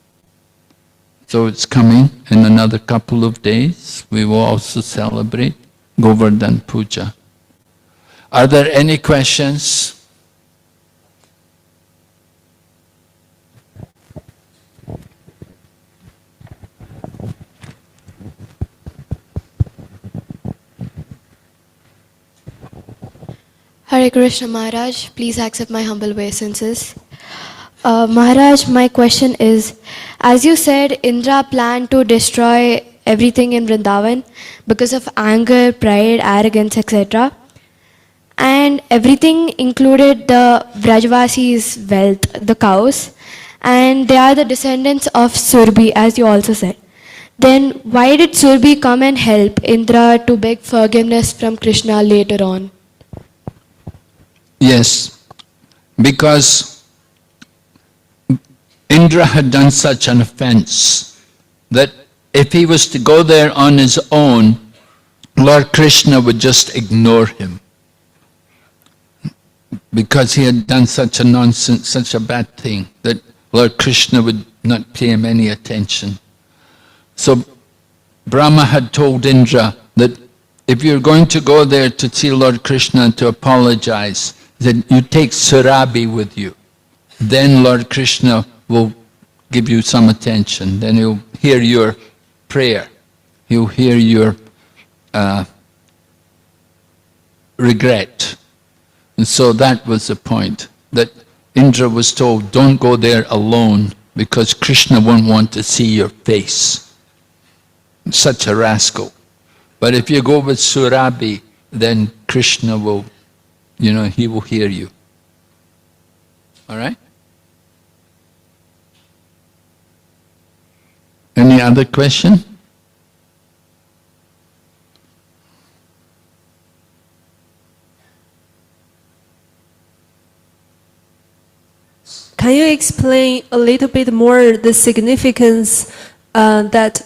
So it's coming in another couple of days. We will also celebrate Govardhan Puja. Are there any questions? Hare Krishna Maharaj, please accept my humble obeisances. Maharaj, my question is, as you said, Indra planned to destroy everything in Vrindavan because of anger, pride, arrogance, etc. And everything included the Vrajavasis' wealth, the cows, and they are the descendants of Surbi, as you also said. Then why did Surbi come and help Indra to beg forgiveness from Krishna later on? Yes, because Indra had done such an offense that if he was to go there on his own, Lord Krishna would just ignore him. Because he had done such a nonsense, such a bad thing, that Lord Krishna would not pay him any attention. So Brahma had told Indra that if you're going to go there to see Lord Krishna to apologize, then you take Surabi with you. Then Lord Krishna will give you some attention. Then he'll hear your prayer. He'll hear your regret. And so that was the point, that Indra was told, don't go there alone because Krishna won't want to see your face. Such a rascal. But if you go with Surabi, then Krishna will, he will hear you. All right? Any other question? Can you explain a little bit more the significance that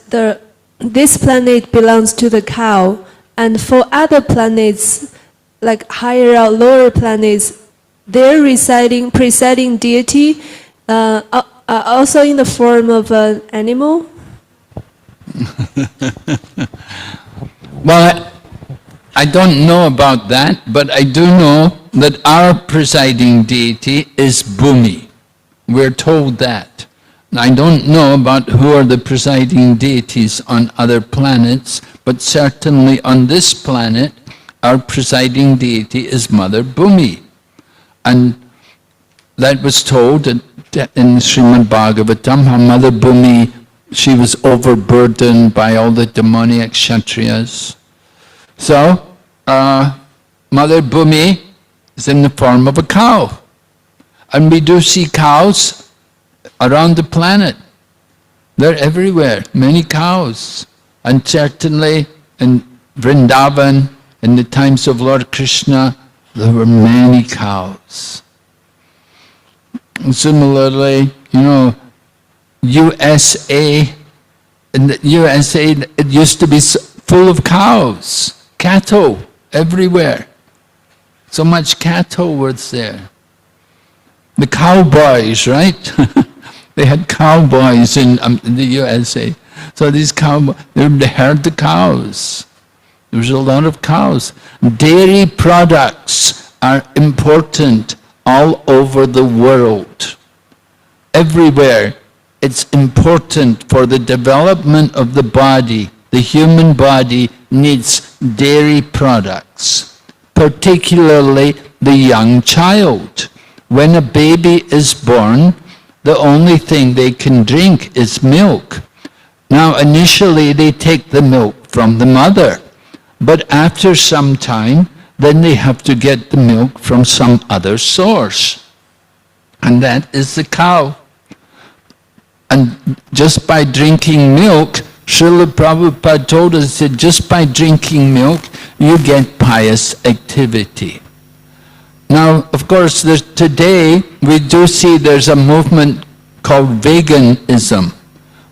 this planet belongs to the cow, and for other planets, like higher or lower planets, their presiding deity are also in the form of an animal? Well, I don't know about that, but I do know that our presiding deity is Bhumi. We're told that. I don't know about who are the presiding deities on other planets, but certainly on this planet, our presiding deity is Mother Bhumi. And that was told in Srimad Bhagavatam, how Mother Bhumi, she was overburdened by all the demoniac Kshatriyas. So, Mother Bhumi is in the form of a cow. And we do see cows around the planet. They're everywhere, many cows. And certainly in Vrindavan, in the times of Lord Krishna, there were many cows. And similarly, USA, in the USA, it used to be full of cows, cattle, everywhere. So much cattle was there. The cowboys, right? They had cowboys in the USA. So these cowboys, they herd the cows. There was a lot of cows. Dairy products are important all over the world. Everywhere, it's important for the development of the body. The human body needs dairy products, particularly the young child. When a baby is born, the only thing they can drink is milk. Now, initially, they take the milk from the mother, but after some time, then they have to get the milk from some other source. And that is the cow. And just by drinking milk, Srila Prabhupada told us that just by drinking milk, you get pious activity. Now, of course, today we do see there's a movement called veganism,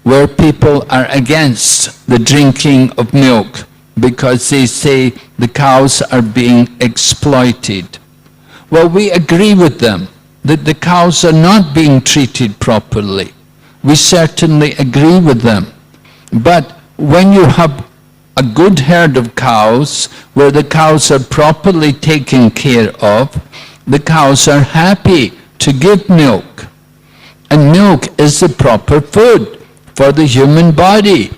where people are against the drinking of milk because they say the cows are being exploited. Well, we agree with them that the cows are not being treated properly. We certainly agree with them. But when you have a good herd of cows, where the cows are properly taken care of, the cows are happy to give milk. And milk is the proper food for the human body.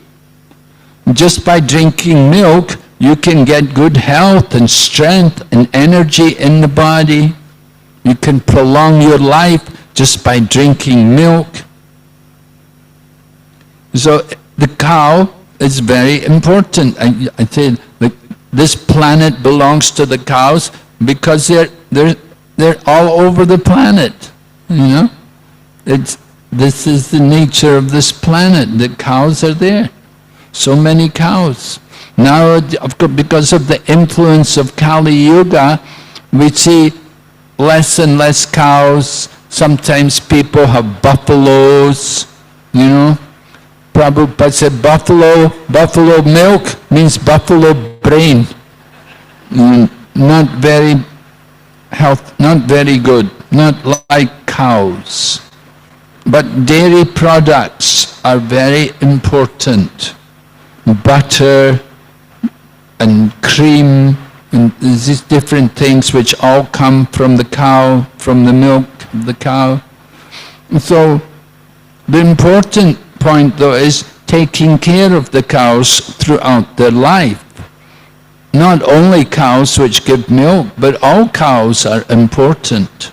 Just by drinking milk, you can get good health and strength and energy in the body. You can prolong your life just by drinking milk. So the cow is very important. I say this planet belongs to the cows because they're all over the planet. This is the nature of this planet. The cows are there. So many cows. Now, of course, because of the influence of Kali Yuga, we see less and less cows. Sometimes people have buffaloes, Prabhupada said buffalo milk means buffalo brain. Not very good, not like cows. But dairy products are very important. Butter and cream and these different things which all come from the cow, from the milk of the cow. And so the important point though is taking care of the cows throughout their life. Not only cows which give milk, but all cows are important.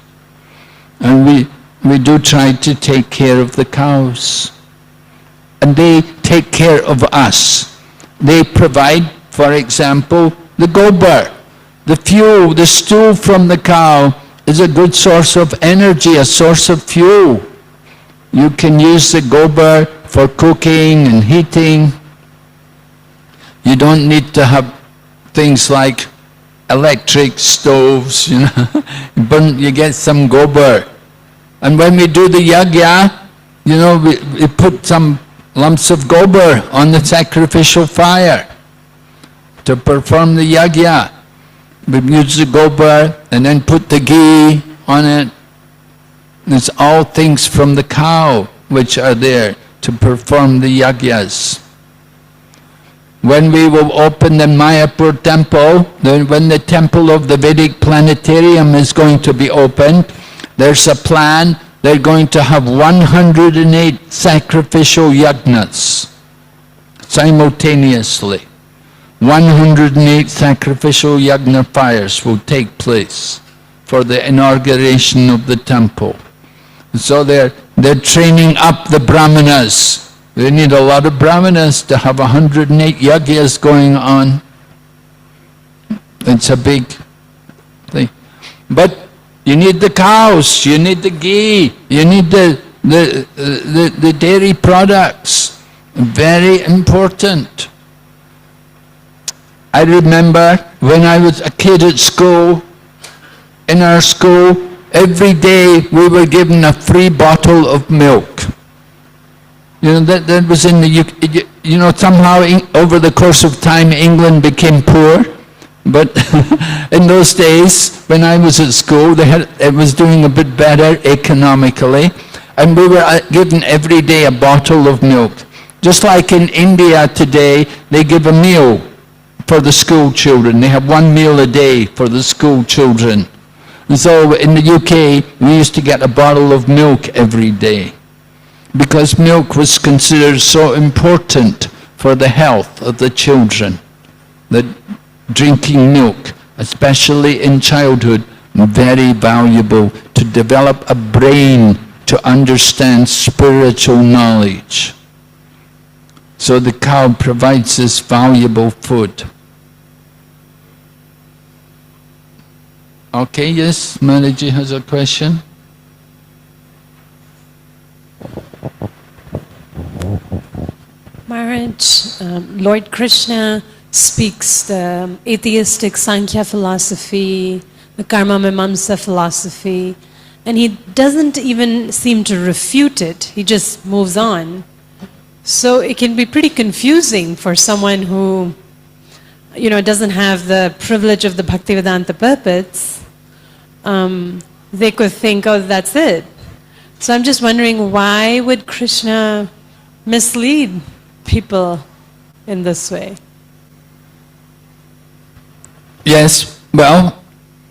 And we do try to take care of the cows. And they take care of us. They provide, for example, the gobar, the fuel, the stool from the cow is a good source of energy, a source of fuel. You can use the gobar for cooking and heating. You don't need to have things like electric stoves, You get some gobar And when we do the yajna, you know, we put some lumps of gobar on the sacrificial fire to perform the yajna. We use the gobar and then put the ghee on it. It's all things from the cow which are there to perform the yajnas. When we will open the Mayapur temple, when the temple of the Vedic planetarium is going to be opened, there's a plan. They're going to have 108 sacrificial yajnas simultaneously. 108 sacrificial yajna fires will take place for the inauguration of the temple. So they're training up the brahmanas. They need a lot of brahmanas to have 108 yajnas going on. It's a big thing. But you need the cows, you need the ghee, you need the dairy products. Very important. I remember when I was a kid at school, in our school, every day we were given a free bottle of milk. You know, that was in the UK. You know, somehow over the course of time England became poor. But in those days, when I was at school, it was doing a bit better economically. And we were given every day a bottle of milk. Just like in India today, they give a meal for the school children. They have one meal a day for the school children. And so in the UK, we used to get a bottle of milk every day, because milk was considered so important for the health of the children. That drinking milk, especially in childhood, very valuable to develop a brain to understand spiritual knowledge. So the cow provides this valuable food. Okay, yes, Manaji has a question. Maharaj, Lord Krishna speaks the atheistic Sankhya philosophy, the Karma Mimamsa philosophy, and he doesn't even seem to refute it. He just moves on. So it can be pretty confusing for someone who, you know, doesn't have the privilege of the Bhaktivedanta purports. They could think, oh, that's it. So I'm just wondering, why would Krishna mislead people in this way? Yes, well,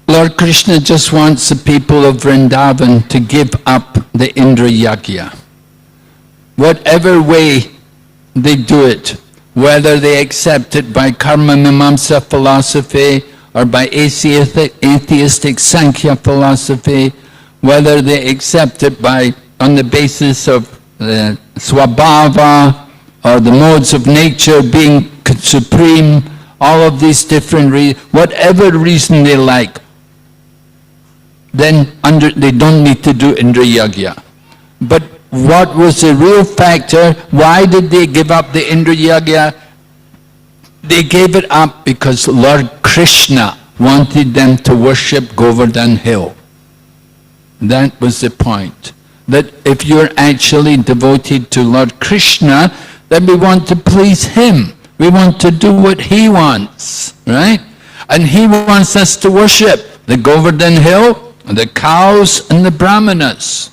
Lord Krishna just wants the people of Vrindavan to give up the Indra Yajna. Whatever way they do it, whether they accept it by Karma Mimamsa philosophy or by atheistic Sankhya philosophy, whether they accept it on the basis of Swabhava or the modes of nature being supreme, all of these different reasons, whatever reason they like, then they don't need to do Indra Yajna. But what was the real factor? Why did they give up the Indra Yajna? They gave it up because Lord Krishna wanted them to worship Govardhan Hill. That was the point. That if you're actually devoted to Lord Krishna, then we want to please Him. We want to do what He wants, right? And He wants us to worship the Govardhan Hill, the cows and the brahmanas.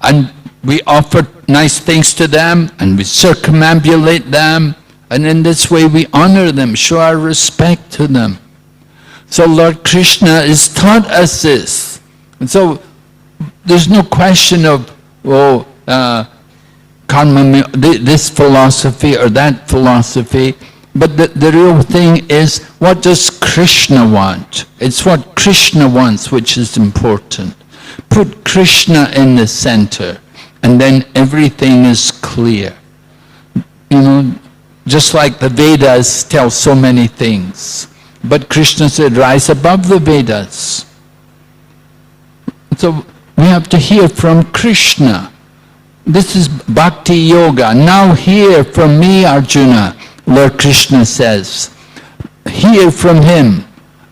And we offer nice things to them, and we circumambulate them, and in this way we honor them, show our respect to them. So Lord Krishna has taught us this. And so there's no question of, karma, this philosophy or that philosophy, but the real thing is, what does Krishna want? It's what Krishna wants which is important. Put Krishna in the center, and then everything is clear. You know, just like the Vedas tell so many things. But Krishna said, rise above the Vedas. So we have to hear from Krishna. This is Bhakti Yoga. Now hear from me, Arjuna, Lord Krishna says. Hear from him.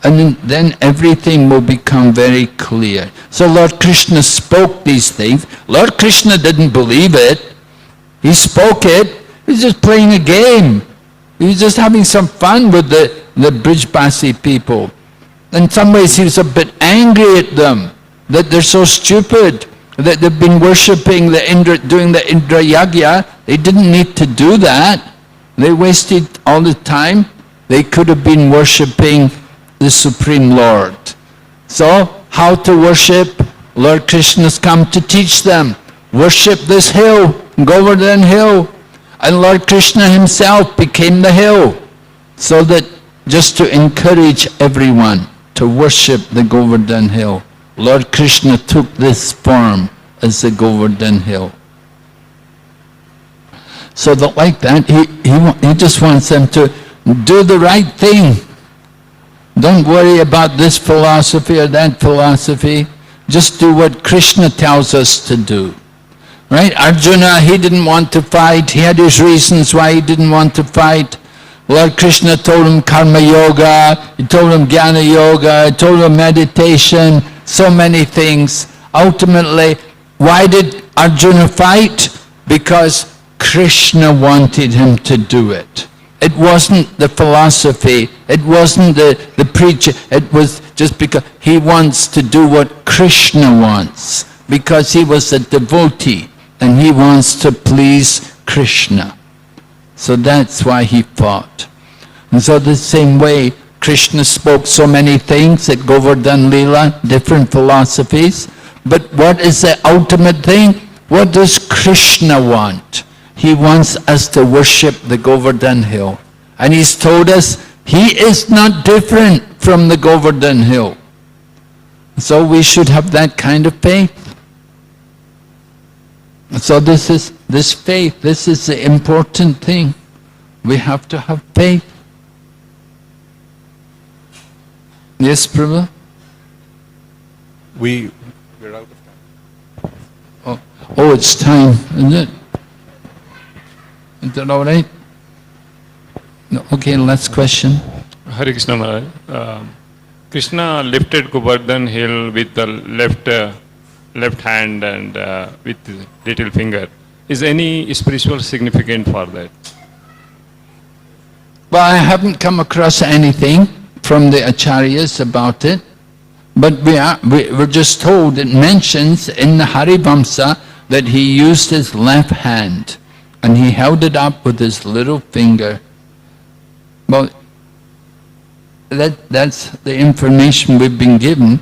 and then everything will become very clear. So Lord Krishna spoke these things. Lord Krishna didn't believe it. He spoke it. He was just playing a game. He was just having some fun with the Brijbasi people. In some ways he was a bit angry at them, that they're so stupid, that they've been worshipping doing the Indra Yagya. They didn't need to do that. They wasted all the time. They could have been worshipping the Supreme Lord. So, how to worship? Lord Krishna's come to teach them. Worship this hill, Govardhan Hill. And Lord Krishna himself became the hill. So that just to encourage everyone to worship the Govardhan Hill, Lord Krishna took this form as the Govardhan Hill. So that like that, he just wants them to do the right thing. Don't worry about this philosophy or that philosophy. Just do what Krishna tells us to do. Right? Arjuna, he didn't want to fight. He had his reasons why he didn't want to fight. Lord Krishna told him karma yoga, he told him jnana yoga, he told him meditation, so many things. Ultimately, why did Arjuna fight? Because Krishna wanted him to do it. It wasn't the philosophy, it wasn't the preacher, it was just because he wants to do what Krishna wants, because he was a devotee and he wants to please Krishna. So that's why he fought. And so the same way, Krishna spoke so many things at Govardhan Lila, different philosophies, but what is the ultimate thing? What does Krishna want? He wants us to worship the Govardhan Hill. And he's told us he is not different from the Govardhan Hill. So we should have that kind of faith. So this faith, this is the important thing. We have to have faith. Yes, Prabhu? We're out of time. Oh, it's time, isn't it? Is that all right? No, okay, last question. Hare Krishna Maharaj. Krishna lifted Govardhan Hill with the left hand and with the little finger. Is any spiritual significance for that? Well, I haven't come across anything from the acharyas about it, but we're just told, it mentions in the Harivamsa that he used his left hand and he held it up with his little finger. Well, that's the information we've been given.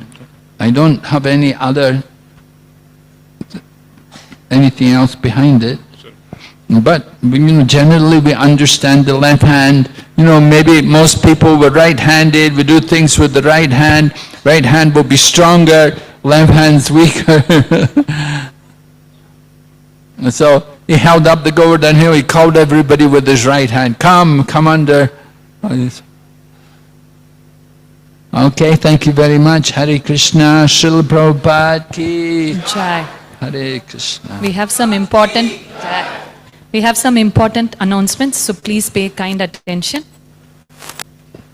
I don't have anything else behind it. But generally we understand the left hand. Maybe most people were right-handed, we do things with the right hand will be stronger, left hand's weaker. And so he held up the Govardhan Hill, he called everybody with his right hand, come under. Okay, thank you very much. Hare Krishna, Srila Prabhupada ki. Jai. Hare Krishna. We have some important announcements, so please pay kind attention.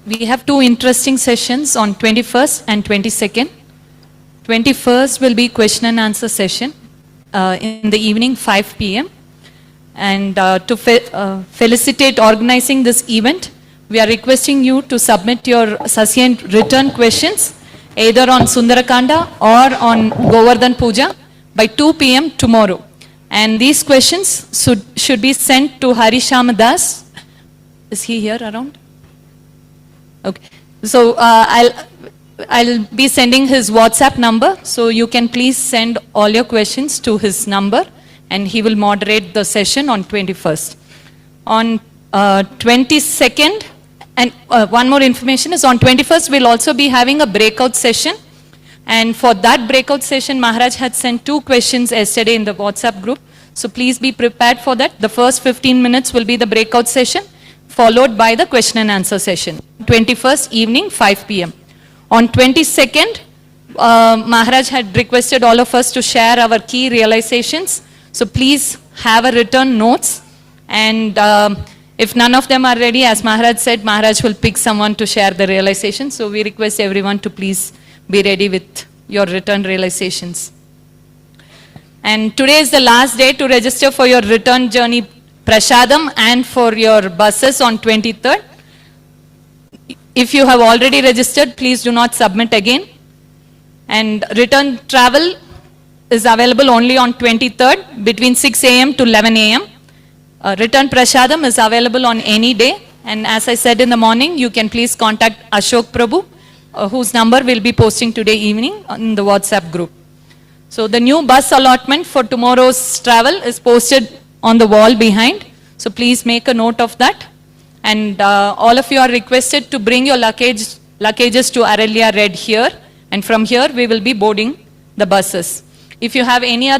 We have two interesting sessions on 21st and 22nd. 21st will be question and answer session in the evening 5 p.m. And to felicitate organizing this event, we are requesting you to submit your succinct written questions either on Sundarakanda or on Govardhan Puja by 2 p.m. tomorrow. And these questions should be sent to Hari Shyam Das. Is he here around? Okay. So I'll be sending his WhatsApp number. So you can please send all your questions to his number and he will moderate the session on 21st. On 22nd, and one more information is on 21st we'll also be having a breakout session. And for that breakout session, Maharaj had sent 2 questions yesterday in the WhatsApp group. So please be prepared for that. The first 15 minutes will be the breakout session, followed by the question and answer session. 21st evening, 5 p.m. On 22nd, Maharaj had requested all of us to share our key realizations. So please have a written notes. And If none of them are ready, as Maharaj said, Maharaj will pick someone to share the realization. So we request everyone to please be ready with your return realizations. And today is the last day to register for your return journey prasadam and for your buses on 23rd. If you have already registered, please do not submit again. And return travel is available only on 23rd between 6 a.m. to 11 a.m. Return prasadam is available on any day. And as I said in the morning, you can please contact Ashok Prabhu, whose number will be posting today evening in the WhatsApp group. So the new bus allotment for tomorrow's travel is posted on the wall behind. So please make a note of that. And all of you are requested to bring your luggages to Aralia Red here. And from here we will be boarding the buses. If you have any other